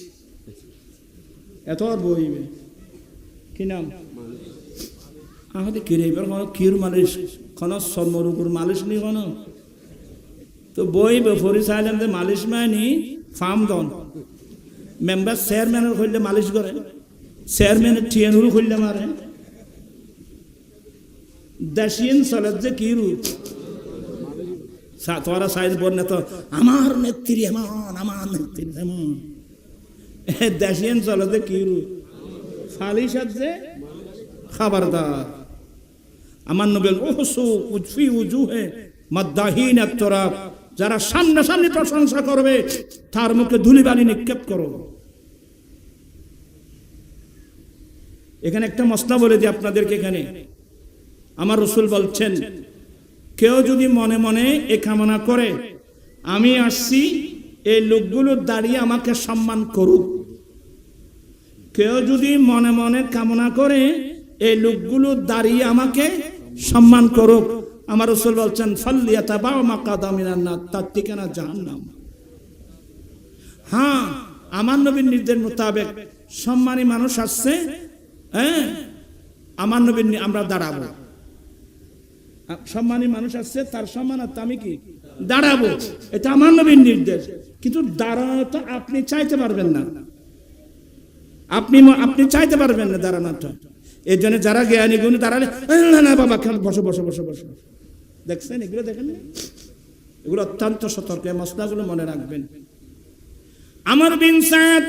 এত বইবে কি নাম আমাদের কিরে এবার কোনো ক্ষীর মালিশ কোনো চর্মরোগের মালিশ নি কোনো তো বই ফরি চাইলেন যে মালিশ মায়নি ফার্ম দন মেম্বার চেয়ারম্যানের করলে মালিশ করে, চেয়ারম্যানের ঠিয়ানুরু করলে মারে। দেশিয়ান চলে যে কি রূপ তোরা সাইজ বললে তো আমার নেত্রী এমন আমার নেত্রী এমন। দেশিয়ান চলে যে কি রূপ ফালিশ আছে খবরদার। আমার নবী ওহসু উজফি উজুহে মাদ্দাহিন আত-তুরাব, যারা সামনে সামনে প্রশংসা করবে তার মুখে ধুলিবালি নিক্ষেপ করো। এখানে একটা মসলা বলে দিই আপনাদেরকে। এখানে আমার রাসূল বলছেন কেউ যদি মনে মনে এ কামনা করে আমি আসছি এই লোকগুলো দাঁড়িয়ে আমাকে সম্মান করুক, কেউ যদি মনে মনে কামনা করে এই লোকগুলো দাঁড়িয়ে আমাকে সম্মান করুক, আমার রাসূল বলছেন ফাল্লিয়াতাবা মাকাদা মিনান নার, তার ঠিকানা জাহান্নাম। হ্যাঁ, আমার নবীর নির্দেশ মোতাবেক সম্মানী মানুষ আসছে, হ্যাঁ আমার নবীর আমরা দাঁড়াবো। সম্মানী মানুষ আছে, তার সম্মানার্থে আমি কি দাঁড়াবো, এটা আমার নবীর নির্দেশ। কিন্তু দাঁড়ানো তো আপনি চাইতে পারবেন না, আপনি চাইতে পারবেন না দাঁড়ানোটা। এই জন্য যারা জ্ঞানী গুণী দাঁড়ালে না বাবা বসো বসো বসো বসো, দেখছেন এগুলো দেখেন, এগুলো অত্যন্ত সতর্ক, মশলাগুলো মনে রাখবেন। আমর বিন সাদ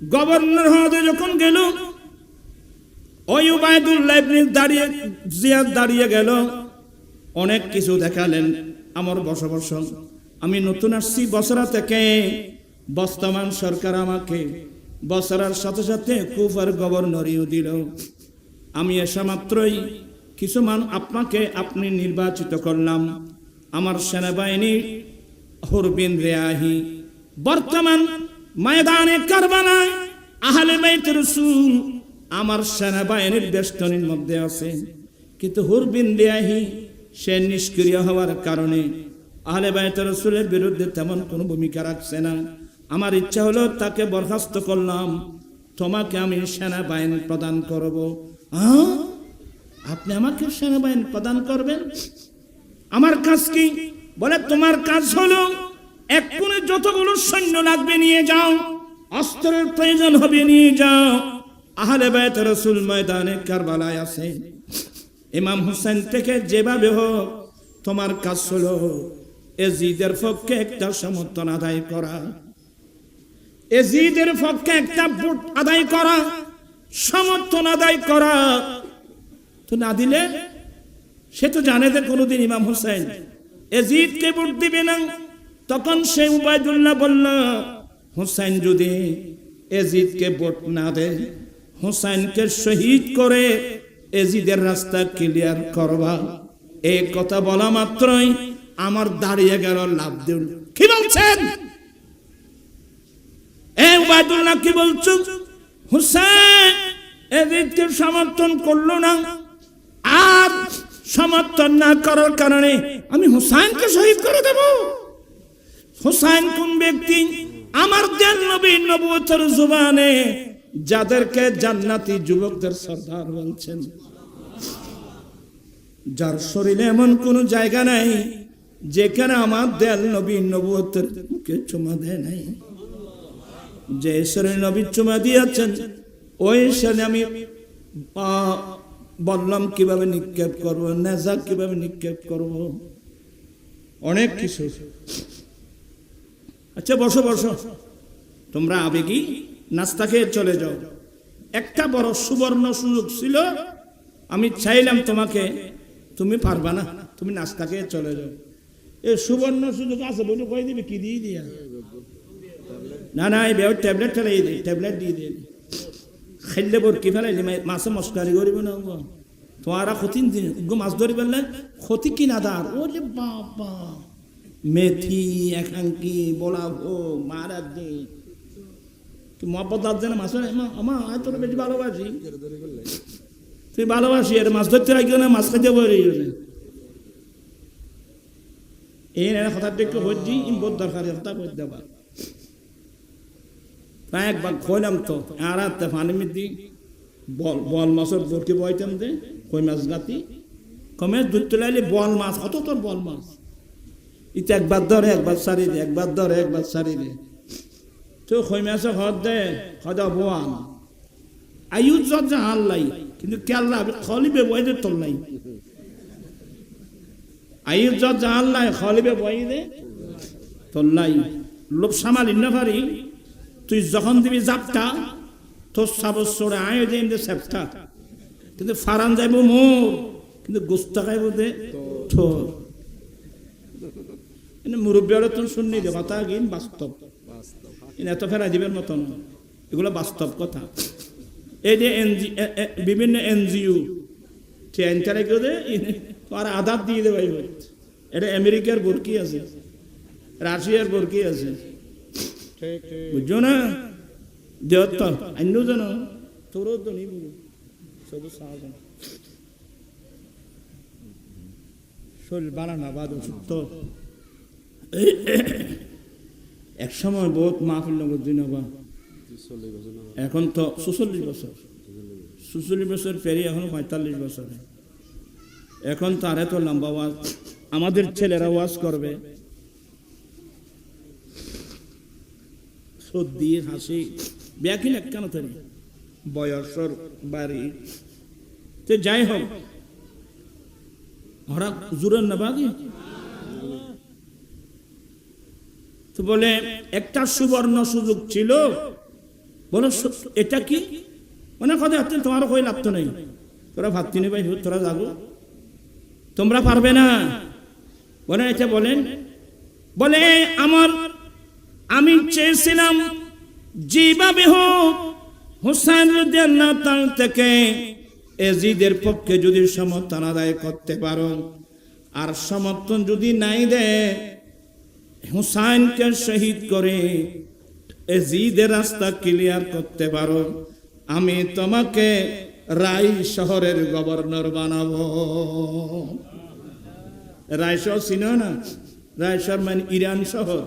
গভর্নর হতে যখন গেল, ওই উবাইদুল্লাহ ইবনে জিয়াদ দাঁড়িয়ে গেল, অনেক কিছু দেখালেন। আমার বসো বসো, আমি নতুন আসছি বসরা থেকে, বর্তমান সরকার আমাকে বসরার সাথে সাথে কুফার গভর্নরিও দিল। আমি এসা মাত্রই কিছু আপনাকে আপনি নির্বাচিত করলাম। আমার সেনাবাহিনী হুর বিন রিয়াহি বর্তমান ময়দানে কারবালায় আহলে বাইত রাসূল আমার সেনাবাহিনীর বেষ্টনীর মধ্যে আছে। কিন্তু হুর বিন রিয়াহি সে নিষ্ক্রিয় হওয়ার কারণে আহলে বাইত রাসূলের বিরুদ্ধে তেমন কোনো ভূমিকা রাখছে না। আমার ইচ্ছা হলো তাকে বরখাস্ত করলাম, তোমাকে আমি সেনাবাহিনী প্রদান করব। আপনি আমাকে সেনাবাহিনী প্রদান করবেন? আমার কাজ কি? বলে তোমার কাজ হলো এক্ষুনি যতগুলো সৈন্য লাগবে নিয়ে যাও, অস্ত্রের প্রয়োজন হবে নিয়ে যাও। আহলে বাইত রাসূল ময়দানে কারবালায় আছে, ইমাম হোসেন থেকে যেভাবে হোক তোমার কাজ হলো এজিদের পক্ষে একটা সমর্থন আদায় করা, এজিদের পক্ষে একটা ভোট আদায় করা, সমর্থন আদায় করা। তো না দিলে সে তো জানে যে কোনোদিন ইমাম হোসেন এজিদকে ভোট দিবে না। তখন সে উবাইদুল্লাহ বলল, হোসেন যদি এজিদকে ভোট না দেয়, হোসেনকে শহীদ করে এজিদের রাস্তা ক্লিয়ার করবা। এই কথা বলা মাত্রই আমার দাঁড়িয়ে গেল লাভ দিল। কি বলছেন উবাইদুল্লাহ, কি বলছো? হোসেন এজিদকে সমর্থন করলো না, আর সমর্থন না করার কারণে আমি হোসেনকে শহীদ করে দেব। হোসেন কোন ব্যক্তি? আমার দেন নবীর নবুয়তের জবানে যাদেরকে জান্নাতি যুবকদের সর্দার বলছেন, যার শরীরে এমন কোন জায়গা নাই যেখানে আমার দেল নবীর নবুয়তের মুখে চুমা দেয় নাই। যে শরীরে নবী চুমা দিয়েছেন, ওই শরীরে আমি বললাম কিভাবে নিক্ষেপ করবো, নেজা কিভাবে নিক্ষেপ করব, অনেক কিছু। আচ্ছা বসো বসো, তোমরা আবেগী নাস্তা খেয়ে চলে যাও। একটা বড় সুবর্ণ সুযোগ ছিল, আমি চাইলাম তোমাকে, তুমি পারবা না, তুমি নাস্তা খেয়ে চলে যাও। এই সুবর্ণ সুযোগ আছে বলে কই দিবে, কি দিয়ে দিয়া? না না, এই ট্যাবলেট ফেলাই দিই, ট্যাবলেট দিয়ে দিই, খাইলে বোর কি ফেলাইলি মাছে মস্কারি করিব না। তোমারা ক্ষতি মাছ ধরি ফেললে ক্ষতি কিনা দার। ওরে বাবা, মেথি একাঙ্কি বলাবো মারা দি মহব্বত আসছে না মাছের। আমার আয় তোর বেশি ভালোবাসি, তুই ভালোবাসি, আর মাছ ধরতে রাখি না, মাছ খাইতে বই এই হঠাৎ একটু হচ্ছি বহুত দরকার হঠাৎ হয়ে দেবার। প্রায় একবার খইলাম তো আর পানি মিদি বল মাছের বরকি বইতাম যে কই মাছ গাতি কমে দুধ তোলাইলে বল মাছ, কত তোর বল মাছ, ইটা একবার ধরে একবার সারি দে, একবার ধরে একবার সারি দে। তো কই মাছে হদ দে হদা বোয়ান আয়ুজ যা হাল্লাই, কিন্তু কেল্লা খলিবে বইতে তোর নাই, আয়ুজ যা হাল্লাই খলিবে বই দে তোর নাই। লোক সামাল ইন্ন পারি, তুই যখন দিবি জাপটা তোর সাবস চড়ে আয় দিন দে সেপটা, কিন্তু ফারান যাইব মোর, কিন্তু গোস্তা খাইব দে তোর। মুরব্বীরা তো শুননি দে কথা, কিন বাস্তব, এত ফেরা দিবের মতন, এগুলো বাস্তব কথা। এই যে বিভিন্ন এনজিও আর আধার দিয়ে দেবে, এটা আমেরিকার বরকি আছে, রাশিয়ার বরকি আছে, বুঝছো না? দেহত্তর অন্য জন তোর তো নিব শুধু সাহায্য শরীর বানানা বাদ সুস্থ। এক সময় বহুত মাহফিল নগর দিন, এখন তো 46 বছর, 46 বছর পেরিয়ে এখন 45 বছর। এখন তার এত লম্বা ওয়াজ, আমাদের ছেলেরা ওয়াজ করবে, সর্দি হাসি ব্যাকি না কেন তৈরি বয়সর বাড়ি। তো যাই হোক, ওরা জুরেন না বাকি। তো বলে একটা সুবর্ণ সুযোগ ছিল, বলো এটা কি? মানে কথা হচ্ছে তোমার কই লাভ তো নেই, তোরা ভাবতি নেই ভাই, তোরা যাবো, তোমরা পারবে না। বলে এটা বলেন, বলে আমি চেয়েছিলাম যেভাবে হোক হুসাইন রাদিয়াল্লাহু তাআলা থেকে এজিদের পক্ষে যদি সমর্থন আদায় করতে পারো, আর সমর্থন যদি নাই দেয়, হুসাইনকে শহীদ করে এজিদের রাস্তা ক্লিয়ার করতে পারো, আমি তোমাকে রাই শহরের গভর্নর বানাবো। রাই শহর চিনো না? রাই শহর মানে ইরান শহর।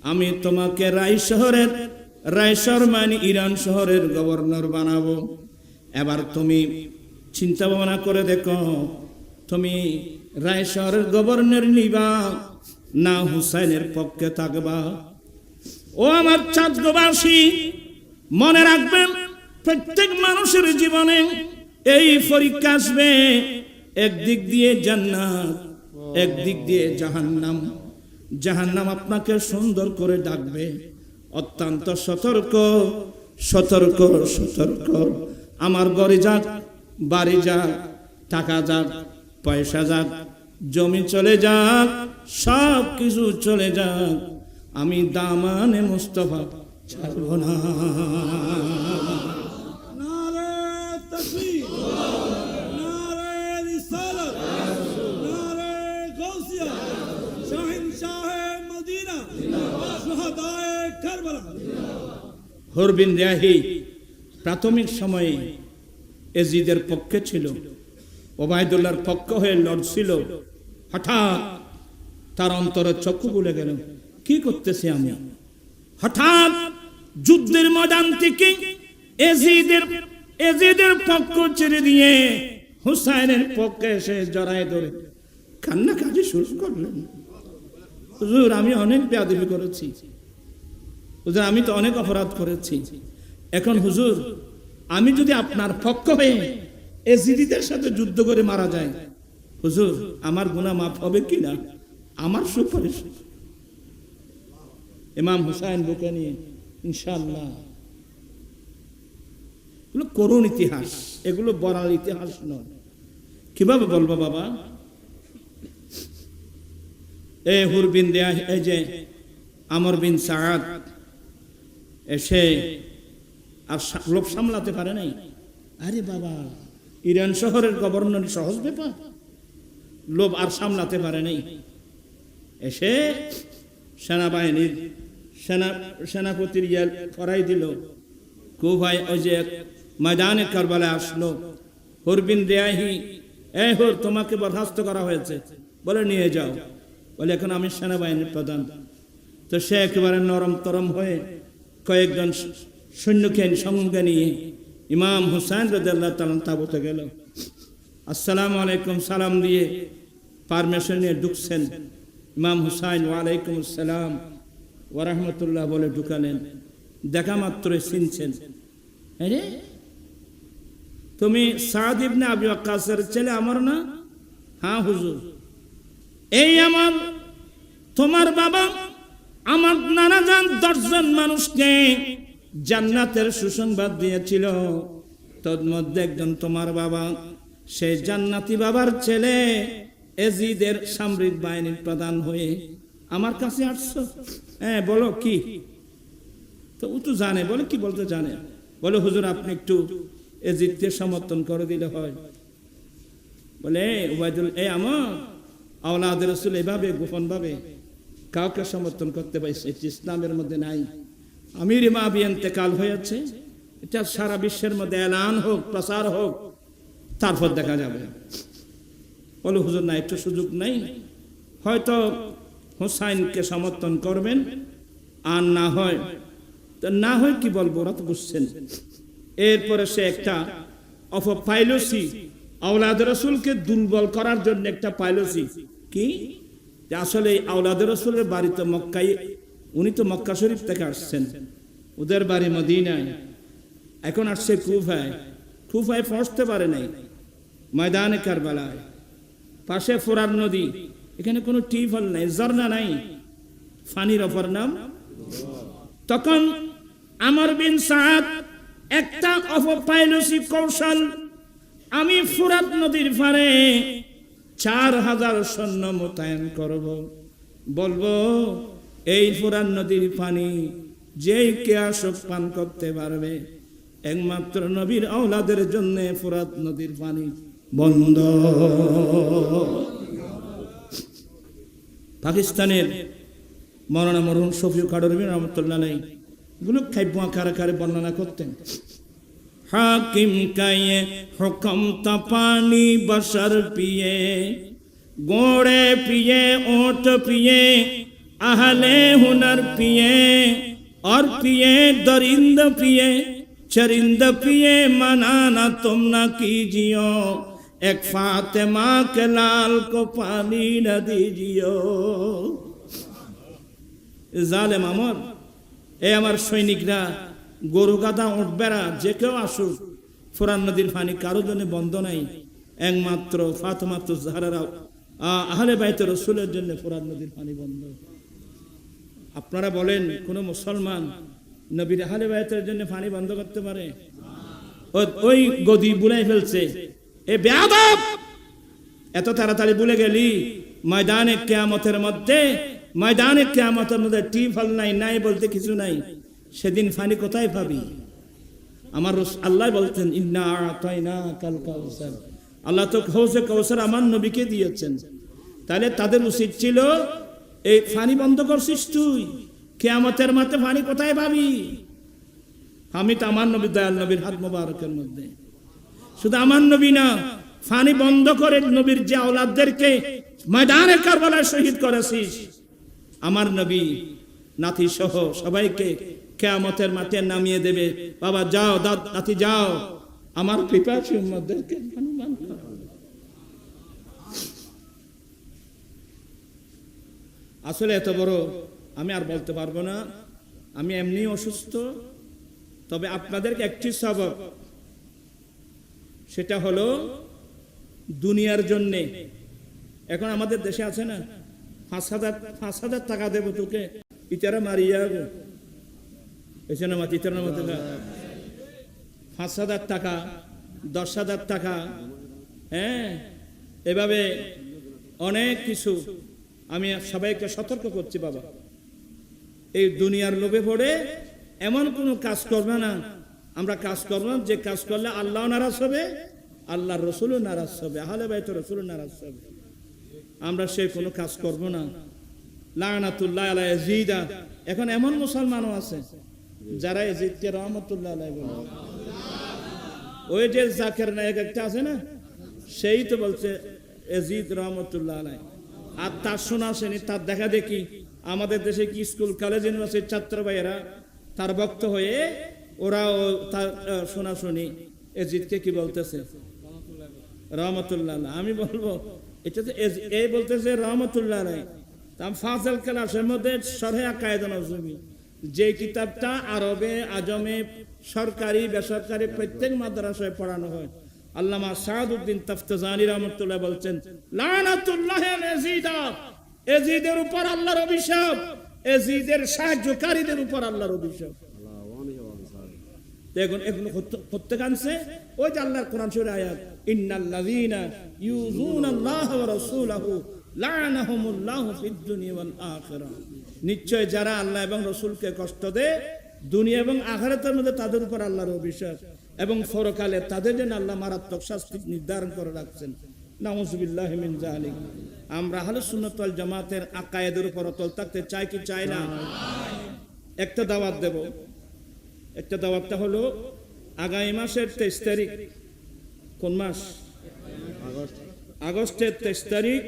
আমি তোমাকে রাই শহর মানে ইরান শহরের গভর্নর বানাবো। এবার তুমি চিন্তা ভাবনা করে দেখো, তুমি রাই শহরের গভর্নর নিবা না হুসাইনের পক্ষে থাকবা? ও আমার চাঁদবাসী, মনে রাখবেন প্রত্যেক মানুষের জীবনে এই পরীক্ষা আসবে, একদিক দিয়ে জান্নাত, একদিক দিয়ে জাহান্নাম। জাহান্নাম আপনাকে সুন্দর করে ডাকবে, অত্যন্ত সতর্ক সতর্ক সতর্ক। আমার ঘরে যাক, বাড়ি যাক, টাকা যাক, পয়সা যাক, জমি চলে যাক, সব কিছু চলে যাক, আমি দামানে মুস্তাফা ছাড়ব না। নারে তাকবীর, নারে রিসালাত, নারে গাউসিয়া, শাহিনশাহে মদিনা, শুহাদায়ে কারবালা। হুর বিন রিয়াহি প্রাথমিক সময়ে এজিদের পক্ষে ছিল, ওবায়দুল্লাহর পক্ষ হয়ে লড়ছিল। হঠাৎ তার অন্তরে চক্ষু খুলে গেল, কি করতেছি আমি? হঠাৎ যুদ্ধের ময়দান থেকে এজিদের পক্ষ ছেড়ে দিয়ে হুসাইনের পক্ষে এসে জড়ায় ধরে কান্নাকাটি শুরু করলেন। হুজুর, আমি অনেক বেয়াদবি করেছি, হুজুর আমি তো অনেক অপরাধ করেছি, এখন হুজুর আমি যদি আপনার পক্ষ হয়ে এজিদিদের সাথে যুদ্ধ করে মারা যায়, হুজুর আমার গুনাহ মাফ হবে কিনা? আমার সুপারিশ। ইমাম হুসাইন বুকে নিয়ে ইনশাআল্লাহ। এগুলো করুণ ইতিহাস, এগুলো বলার ইতিহাস নয়। কিভাবে বলবো বাবা? এই হুর বিন রিয়াহ, এই যে আমর বিন সাআদ এসে আর লোভ সামলাতে পারে নাই। আরে বাবা, ইরান শহরের গভর্নর সহজ ব্যাপার, লোভ আর সামলাতে পারে নাই। এসে সেনাবাহিনীর সেনাপতির করাই দিল। কুফাই ওই যে ময়দানে কারবালায় আসলো। হুর বিন রিয়াহি, এই হুর, তোমাকে বরখাস্ত করা হয়েছে, বলে নিয়ে যাও। বলে এখন আমি সেনাবাহিনীর প্রধান। তো সে একেবারে নরম তরম হয়ে কয়েকজন সৈন্যকে সঙ্গে নিয়ে ইমাম হুসাইন রাদিয়াল্লাহু তাআলা তাবুতে গেল। আসসালামু আলাইকুম সালাম দিয়ে পারমিশন নিয়ে ঢুকছেন। ইমাম হুসাইন ওয়ালাইকুম আসসালাম ওয়া রাহমাতুল্লাহ বলে ঢুকালেন। দেখা মাত্রই চিনছেন, আরে তুমি সাদ ইবনে আবি ওয়াক্কাসের ছেলে আমার না? হ্যাঁ হুজুর। এই আমার তোমার বাবা আমার নানা জান 10 জন মানুষকে জান্নাতের সুসংবাদ দিয়েছিল, তোর মধ্যে একজন তোমার বাবা। সেই জান্নাতি বাবার ছেলে এজিদের সামরিক বাহিনীর প্রধান হয়ে আমার কাছে আসছো। হ্যাঁ বলো কি? তো ও তো জানে, বলে কি বলতে জানে? বলে হুজুর আপনি একটু এজিদকে সমর্থন করে দিলে হয়। বলে ওবায়দুল, এই আমার আওলাদ রাসূল এভাবে গোপন ভাবে কাউকে সমর্থন করতে পারছে, ইসলামের মধ্যে নাই। আমির মাবি ইন্তেকাল হয়েছে, এটা সারা বিশ্বের মধ্যে এলান হোক, প্রচার হোক, তারপর দেখা যাবে। বলে হুজুর না, একটু সুযোগ নাই, হয়তো হুসাইনকে সমর্থন করবেন, আর না হয় কি বলবো, ওরা তো বুঝছেন। এরপরে সে একটা অপপাইলসি আওলাদ রসুলকে দুর্বল করার জন্য একটা পাইলসি কি, যে আসলে আওলাদ রসুলের বাড়ি তো মক্কায়, উনি তো মক্কা শরীফ থেকে আসছেন, ওদের বাড়ি মদিনায়, এখন আসছে কুফায়, কুফায় পৌঁছতে পারে নাই, ময়দানে কারবালায়, পাশে ফোরাত নদী, এখানে কোনো টিউবওয়েল নাই, ঝর্ণা নাই, পানির অপর নাম। তখন আমর বিন সাদ একটা অপপাইলসি কৌশল, আমি ফোরাত নদীর পারে 4000 সৈন্য মোতায়েন করব, বলবো এই ফোরাত নদীর পানি যেই কে আসক পান করতে পারবে, একমাত্র নবীর আওলাদের জন্য ফোরাত নদীর পানি বন্ধ। পাকিস্তানের মৌলানা মরহুম শফিউল কাদরী রহমতুল্লাহ আলাইহি গুলো খাইবুয়া কারে বর্ণনা করতেন। हाकिम का ये हुक्म था पानी बशर पिए, घोड़े पिए, ऊंट पिए, अहले हुनर पिए, और पिए दरिंद पिए, चरिंद पिए, मना ना तुम ना कीजियो, एक फातिमा के लाल को पानी न दीजियो। जालिम अमर, ए अमर सैनिकरा, গরু গাদা উঠ বেড়া যে কেউ আসুক, ফোরাত নদীর পানি কারো জন্য বন্ধ নাই, একমাত্র ফাতেমা জাহরা আহলে বাইত রাসূলের জন্য ফোরাত নদীর পানি বন্ধ। আপনারা বলেন কোন মুসলমান নবীর আহলে বাইতের জন্য পানি বন্ধ করতে পারে? ওই গদি বুলাই ফেলছে, এ বেয়াদব, এত তাড়াতাড়ি ভুলে গেলি ময়দানে কিয়ামতের মধ্যে, ময়দানে কিয়ামতের মধ্যে টিউবওয়েল নাই, নাই বলতে কিছু নাই, সেদিন পানি কোথায় পাবি? আমার আল্লাহ বলতেন ইন্না আতাইনাকাল কাউসার, আল্লাহ তো হাউজে কাউসার আমার নবীকে দিয়েছেন। তাহলে তাদের উচিত ছিল এই পানি বন্ধ করছিস তুই, কিয়ামতের মাঠে পানি কোথায় পাবি? আমি তো আমার নবী দয়াল নবীর হাত মোবারকের মধ্যে, শুধু আমার নবী না, পানি বন্ধ করে নবীর যে আওলাদদেরকে ময়দানে কারবালায় শহীদ করেছিস, আমার নবী নাতি সহ সবাইকে কিয়ামতের মাঠে নামিয়ে দেবে। বাবা যাও, নাতি যাও, আমার পিপাসী উম্মতদেরকে পানি পান করাও। আসলে এত বড় আমি আর বলতে পারবো না, আমি এমনি অসুস্থ। তবে আপনাদেরকে একটি সবক, সেটা হলো দুনিয়ার জন্যে, এখন আমাদের দেশে আছে না 5,000 টাকা দেবো তোকে, ইতারা মারিয়া গো, এখানে মাতি ইতারা মতো 5,000 টাকা, 10,000 টাকা, হ্যাঁ, এভাবে অনেক কিছু। আমি সবাইকে সতর্ক করছি, বাবা এই দুনিয়ার লোভে পড়ে এমন কোনো কাজ করবে না, আমরা কাজ করব না যে কাজ করলে আল্লাহ নারাজ হবে, আল্লাহর রাসূলও নারাজ হবে, আহলে বাইত রাসূলও নারাজ হবে, আমরা সেই কোনো কাজ করব না। লানাতুল্লাহ আলা ইয়াজিদ, এখন এমন মুসলমানও আছে যারা ইয়াজিদকে রহমাতুল্লাহ আলাইহি বলে। ওই যে জাকির নায়েক একটা আছে না, সেই তো বলছে ইয়াজিদ রহমাতুল্লাহ আলাইহি, আর তার শোনা শুনি, তার দেখা দেখি আমাদের দেশে কি স্কুল কলেজ ইউনিভার্সিটির ছাত্র ভাইয়েরা তার ভক্ত হয়ে ওরাও তার শোনা শুনি ইয়াজিদকে কি বলতেছে রহমাতুল্লাহ আলাইহি। আমি বলবো এটা তো এই বলতেছে রহমাতুল্লাহ আলাইহি, তাম ফাজল ক্লাসের মধ্যে শরহে আকায়েদ নজমি, যে কিতাবটা আরবে আজমে সরকারি বেসরকারি প্রত্যেক মাদ্রাসায় পড়ানো হয়, আল্লামা সাদউদ্দিন তাফতাজানি রহমাতুল্লাহ বলছেন লানাতুল্লাহ আলা ইয়াজিদ, ইয়াজিদের উপর আল্লাহর অভিশাপ, ইয়াজিদের সাহায্যকারীদের উপর আল্লাহর অভিশাপ। দেখুন এখন প্রত্যেক আনছে ওই যে আল্লাহর কোরআন শরীফের আয়াত, ইন্নাল্লাযীনা ইউযুনাল্লাহা ওয়া রাসূলাহু লা'নাহুমুল্লাহু ফিদ দুনিয়া ওয়াল আখিরাহ, নিশ্চয় যারা আল্লাহ এবং রাসূলকে কষ্ট দেয় দুনিয়া এবং আখিরাতের মধ্যে তাদের উপর আল্লাহর অভিশাপ, এবং পরকালে তাদের জন্য আল্লাহ মারাত্মক শাস্তি নির্ধারণ করে রাখছেন। নাউযুবিল্লাহি মিন যালিক। আমরা আহলে সুন্নাত ওয়াল জামাতের আকায়েদের উপর অটল থাকতে চাই কি চাই না? একটা দাওয়াত দেব, একটা দাওয়াতটা হলো আগামী মাসের 23 তারিখ, কোন মাস? আগস্টের 23 তারিখ,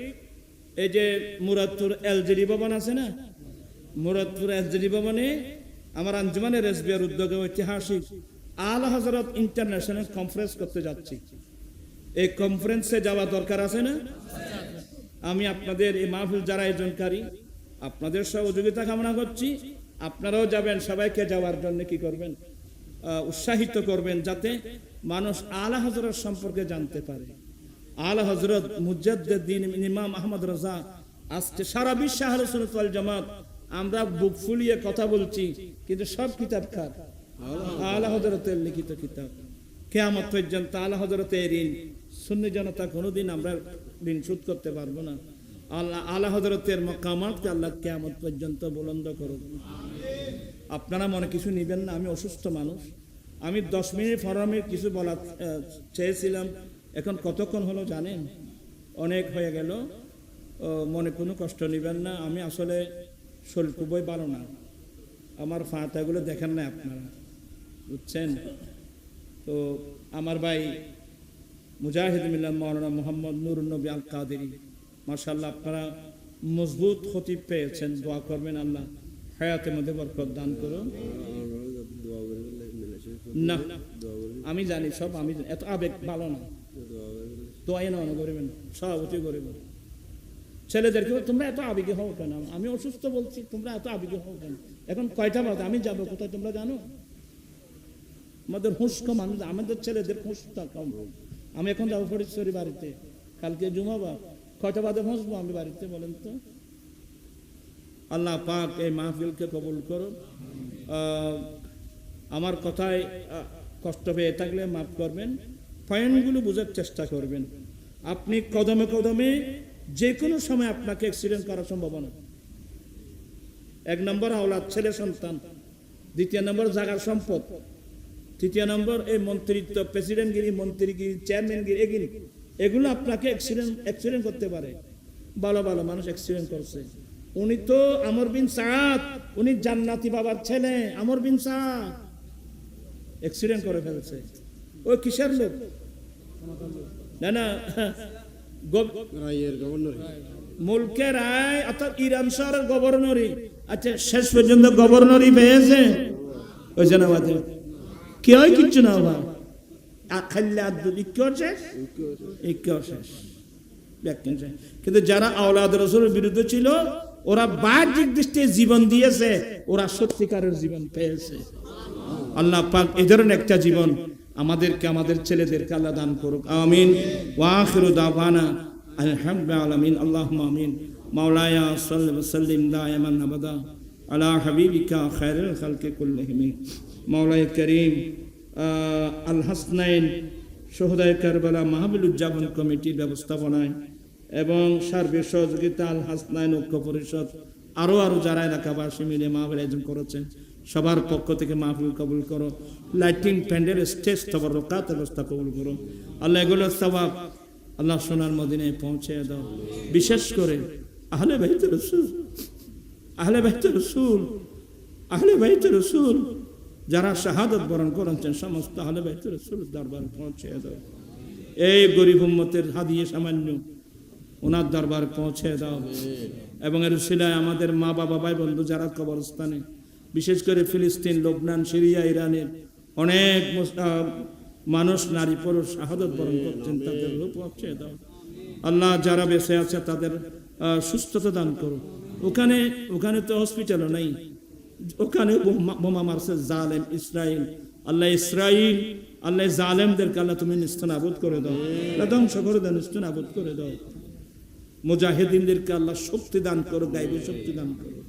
এই যে মুরাদপুর এলজিডি ভবন আছে না, মুরাদপুর এলজিডি ভবনে আমার আঞ্জুমানের এসবিআর উদ্যোগে ঐতিহাসিক আলা হযরত ইন্টারন্যাশনাল কনফারেন্স করতে যাচ্ছি। এই কনফারেন্সে যাওয়া দরকার আছে না? আমি আপনাদের এই মাহফিল যারা আয়োজনকারী আপনাদের সহযোগিতা কামনা করছি। আপনারাও যাবেন, সবাইকে যাওয়ার জন্য কি করবেন? উৎসাহিত করবেন, যাতে মানুষ আলা হযরত সম্পর্কে জানতে পারে। আলা হযরত মুজাদ্দিদ ইমাম আহমদ রাজা আজকে সারা বিশ্বে আহলে সুন্নাত ওয়াল জামাত আমরা বুক ফুলিয়ে কথা বলছি, কিন্তু সব কিতাব কার? আলা হযরতের লিখিত কিতাব। কিয়ামত পর্যন্ত আলা হযরতের ঋণ সুন্নি জনতা কোনোদিন আমরা ঋণ শোধ করতে পারবো না। আল্লাহ আলা হযরতের মাকামাতকে আল্লাহ কিয়ামত পর্যন্ত বুলন্দ করুন। আপনারা মনে কিছু নেবেন না, আমি অসুস্থ মানুষ, আমি 10 মিনিট 15 মিনিট কিছু বলা চেয়েছিলাম, এখন কতক্ষণ হলো জানেন? অনেক হয়ে গেল। মনে কোনো কষ্ট নেবেন না, আমি আসলে শরীর খুবই ভালো না, আমার ফাটাগুলো দেখেন না আপনারা, বুঝছেন? তো আমার ভাই মুজাহিদ মিল্লাত মাওলানা মোহাম্মদ নুরুন নবী আল কাদেরী, মাশাআল্লাহ আপনারা মজবুত খতিব পেয়েছেন, দোয়া করবেন আল্লাহ হায়াতের মধ্যে বরকত দান করুন। না আমি জানি সব, আমি এত আবেগ ভালো না, দোয়াই না করবেন, সভাপতি করবেন। ছেলেদেরকে তোমরা এত আবেগে হও কেন? আমি অসুস্থ বলছি, তোমরা এত আবেগে হও কেন? এখন কয়টা বাজে? আমি যাবো কোথায় তোমরা জানো? আমাদের হুঁশ কম, আমাদের ছেলেদের হুঁশটা কম। আমি এখন যাবো ফরিদপুরি বাড়িতে, কালকে জুমাবার, কয়টা বাজে পৌঁছবো আমি বাড়িতে বলেন তো? আল্লাহ পাক এই মাহফিলকে কবুল করুন। আমার কথায় কষ্ট পেয়ে থাকলে মাফ করবেন, পয়েন্টগুলো বোঝার চেষ্টা করবেন। আপনি কদমে কদমে যে কোনো সময় আপনাকে অ্যাক্সিডেন্ট করার সম্ভাবনা। 1 নম্বর আওলাদ, ছেলে সন্তান, 2 নম্বর জাগার সম্পদ, 3 নম্বর এই মন্ত্রিত্ব, প্রেসিডেন্টগিরি, মন্ত্রীগিরি, চেয়ারম্যানগিরি, এগুলো আপনাকে অ্যাক্সিডেন্ট করতে পারে। ভালো ভালো মানুষ অ্যাক্সিডেন্ট করছে। উনি তো আমর বিন সাদ, উনি জান্নাতি বাবার ছেলে, আমর বিন সাদ অ্যাক্সিডেন্ট করে ফেলছে। ওই কিসের লোক? না না, মুলকের রায় অর্থাৎ ইরান শহরের গভর্নরই। আচ্ছা, শেষ পর্যন্ত গভর্নরই পেয়েছে ওই জানাবাদে, কেউ কিচ্ছু না বাবা, কিন্তু যারা আওলাদ রাসূলের বিরুদ্ধে ছিল, ওরা বাহ্যিক দৃষ্টিতে জীবন দিয়েছে, ওরা সত্যিকারের জীবন পেয়েছে। আল্লাহ পাক এই ধরনের একটা জীবন আমাদেরকে, আমাদের ছেলেদেরকে আল্লাহ দান করুক, আমিন। ওয়া আখিরু দাওয়ানা আলহামদুলিল্লাহি আলামিন, আল্লাহুম্মা আমিন। মাওলায়া সাল্লি ওয়া সাল্লিম দাইমান আবাদা আলা হাবিবিকা খায়রুল খালকি কুল্লিহিম। মাওলায়ে করিম আল হাসনাইন শহীদায়ে কারবালা মাহফিল উদযাপন কমিটির ব্যবস্থাপনায় এবং সার্বিক সহযোগিতা আল হাসনাইন ঐক্য পরিষদ, আরো যারা এলাকাবাসী মিলে মাহফিল আয়োজন করেছেন, সবার পক্ষ থেকে মাহফিল কবুল করো। লাইটিং, প্যান্ডেল, স্টেজ, তবরকাত ব্যবস্থা কবুল করো আল্লাহ। এগুলো সওয়াব আল্লাহ সোনার মদিনায় পৌঁছে দাও। বিশেষ করে আহলে বাইত রাসূল, আহলে বাইত রাসূল, আহলে বাইত রাসূল যারা শাহাদাত বরণ করেছেন, সমস্ত আহলে বাইত রাসূল দরবার পৌঁছে দাও। এই গরিব উম্মতের হাদিয়া সামান্য ওনার দরবার পৌঁছে দাও। এবং এর উসিলায় আমাদের মা বাবা, ভাই বন্ধু যারা কবরস্থানে, বিশেষ করে ফিলিস্তিন, লবনান, সিরিয়া, ইরানের অনেক মানুষ, নারী পুরুষ শাহাদাত বরণ করছেন, তাদের পৌঁছে দাও আল্লাহ। যারা বেঁচে আছে তাদের সুস্থতা দান করো। ওখানে তো হসপিটালও নাই, ওখানে বোমা মারছে জালেম ইসরাইল। আল্লাহ ইসরাইল, আল্লাহ জালেমদেরকে আল্লাহ তুমি নিস্তেনাবুদ করে দাও, ধ্বংস করে দাও, নিস্তেনাবুদ করে দাও। মুজাহিদিনদেরকে আল্লাহ শক্তি দান করো, গায়বী শক্তি দান করো।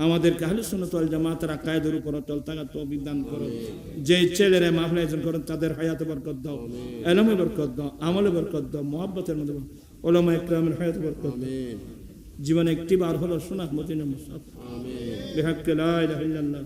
আমাদেরকে আহলে সুন্নাত ওয়াল জামাতের আকায়েদের উপর অটল থাকার তৌফিক দান করো। যে ছেলেরা মাহফিল আয়োজন করেন তাদের হায়াতে বরকত দাও, ইলমে বরকত দাও, আমলে বরকত দাও, মুহাব্বতের মধ্যে উলামা ইকরামের হায়াতে বরকত দাও। জীবনে একটি বার হলো শোনা মদিনা মুসাফা, আমিন। বিহাক্কি লা ইলাহা ইল্লাল্লাহ।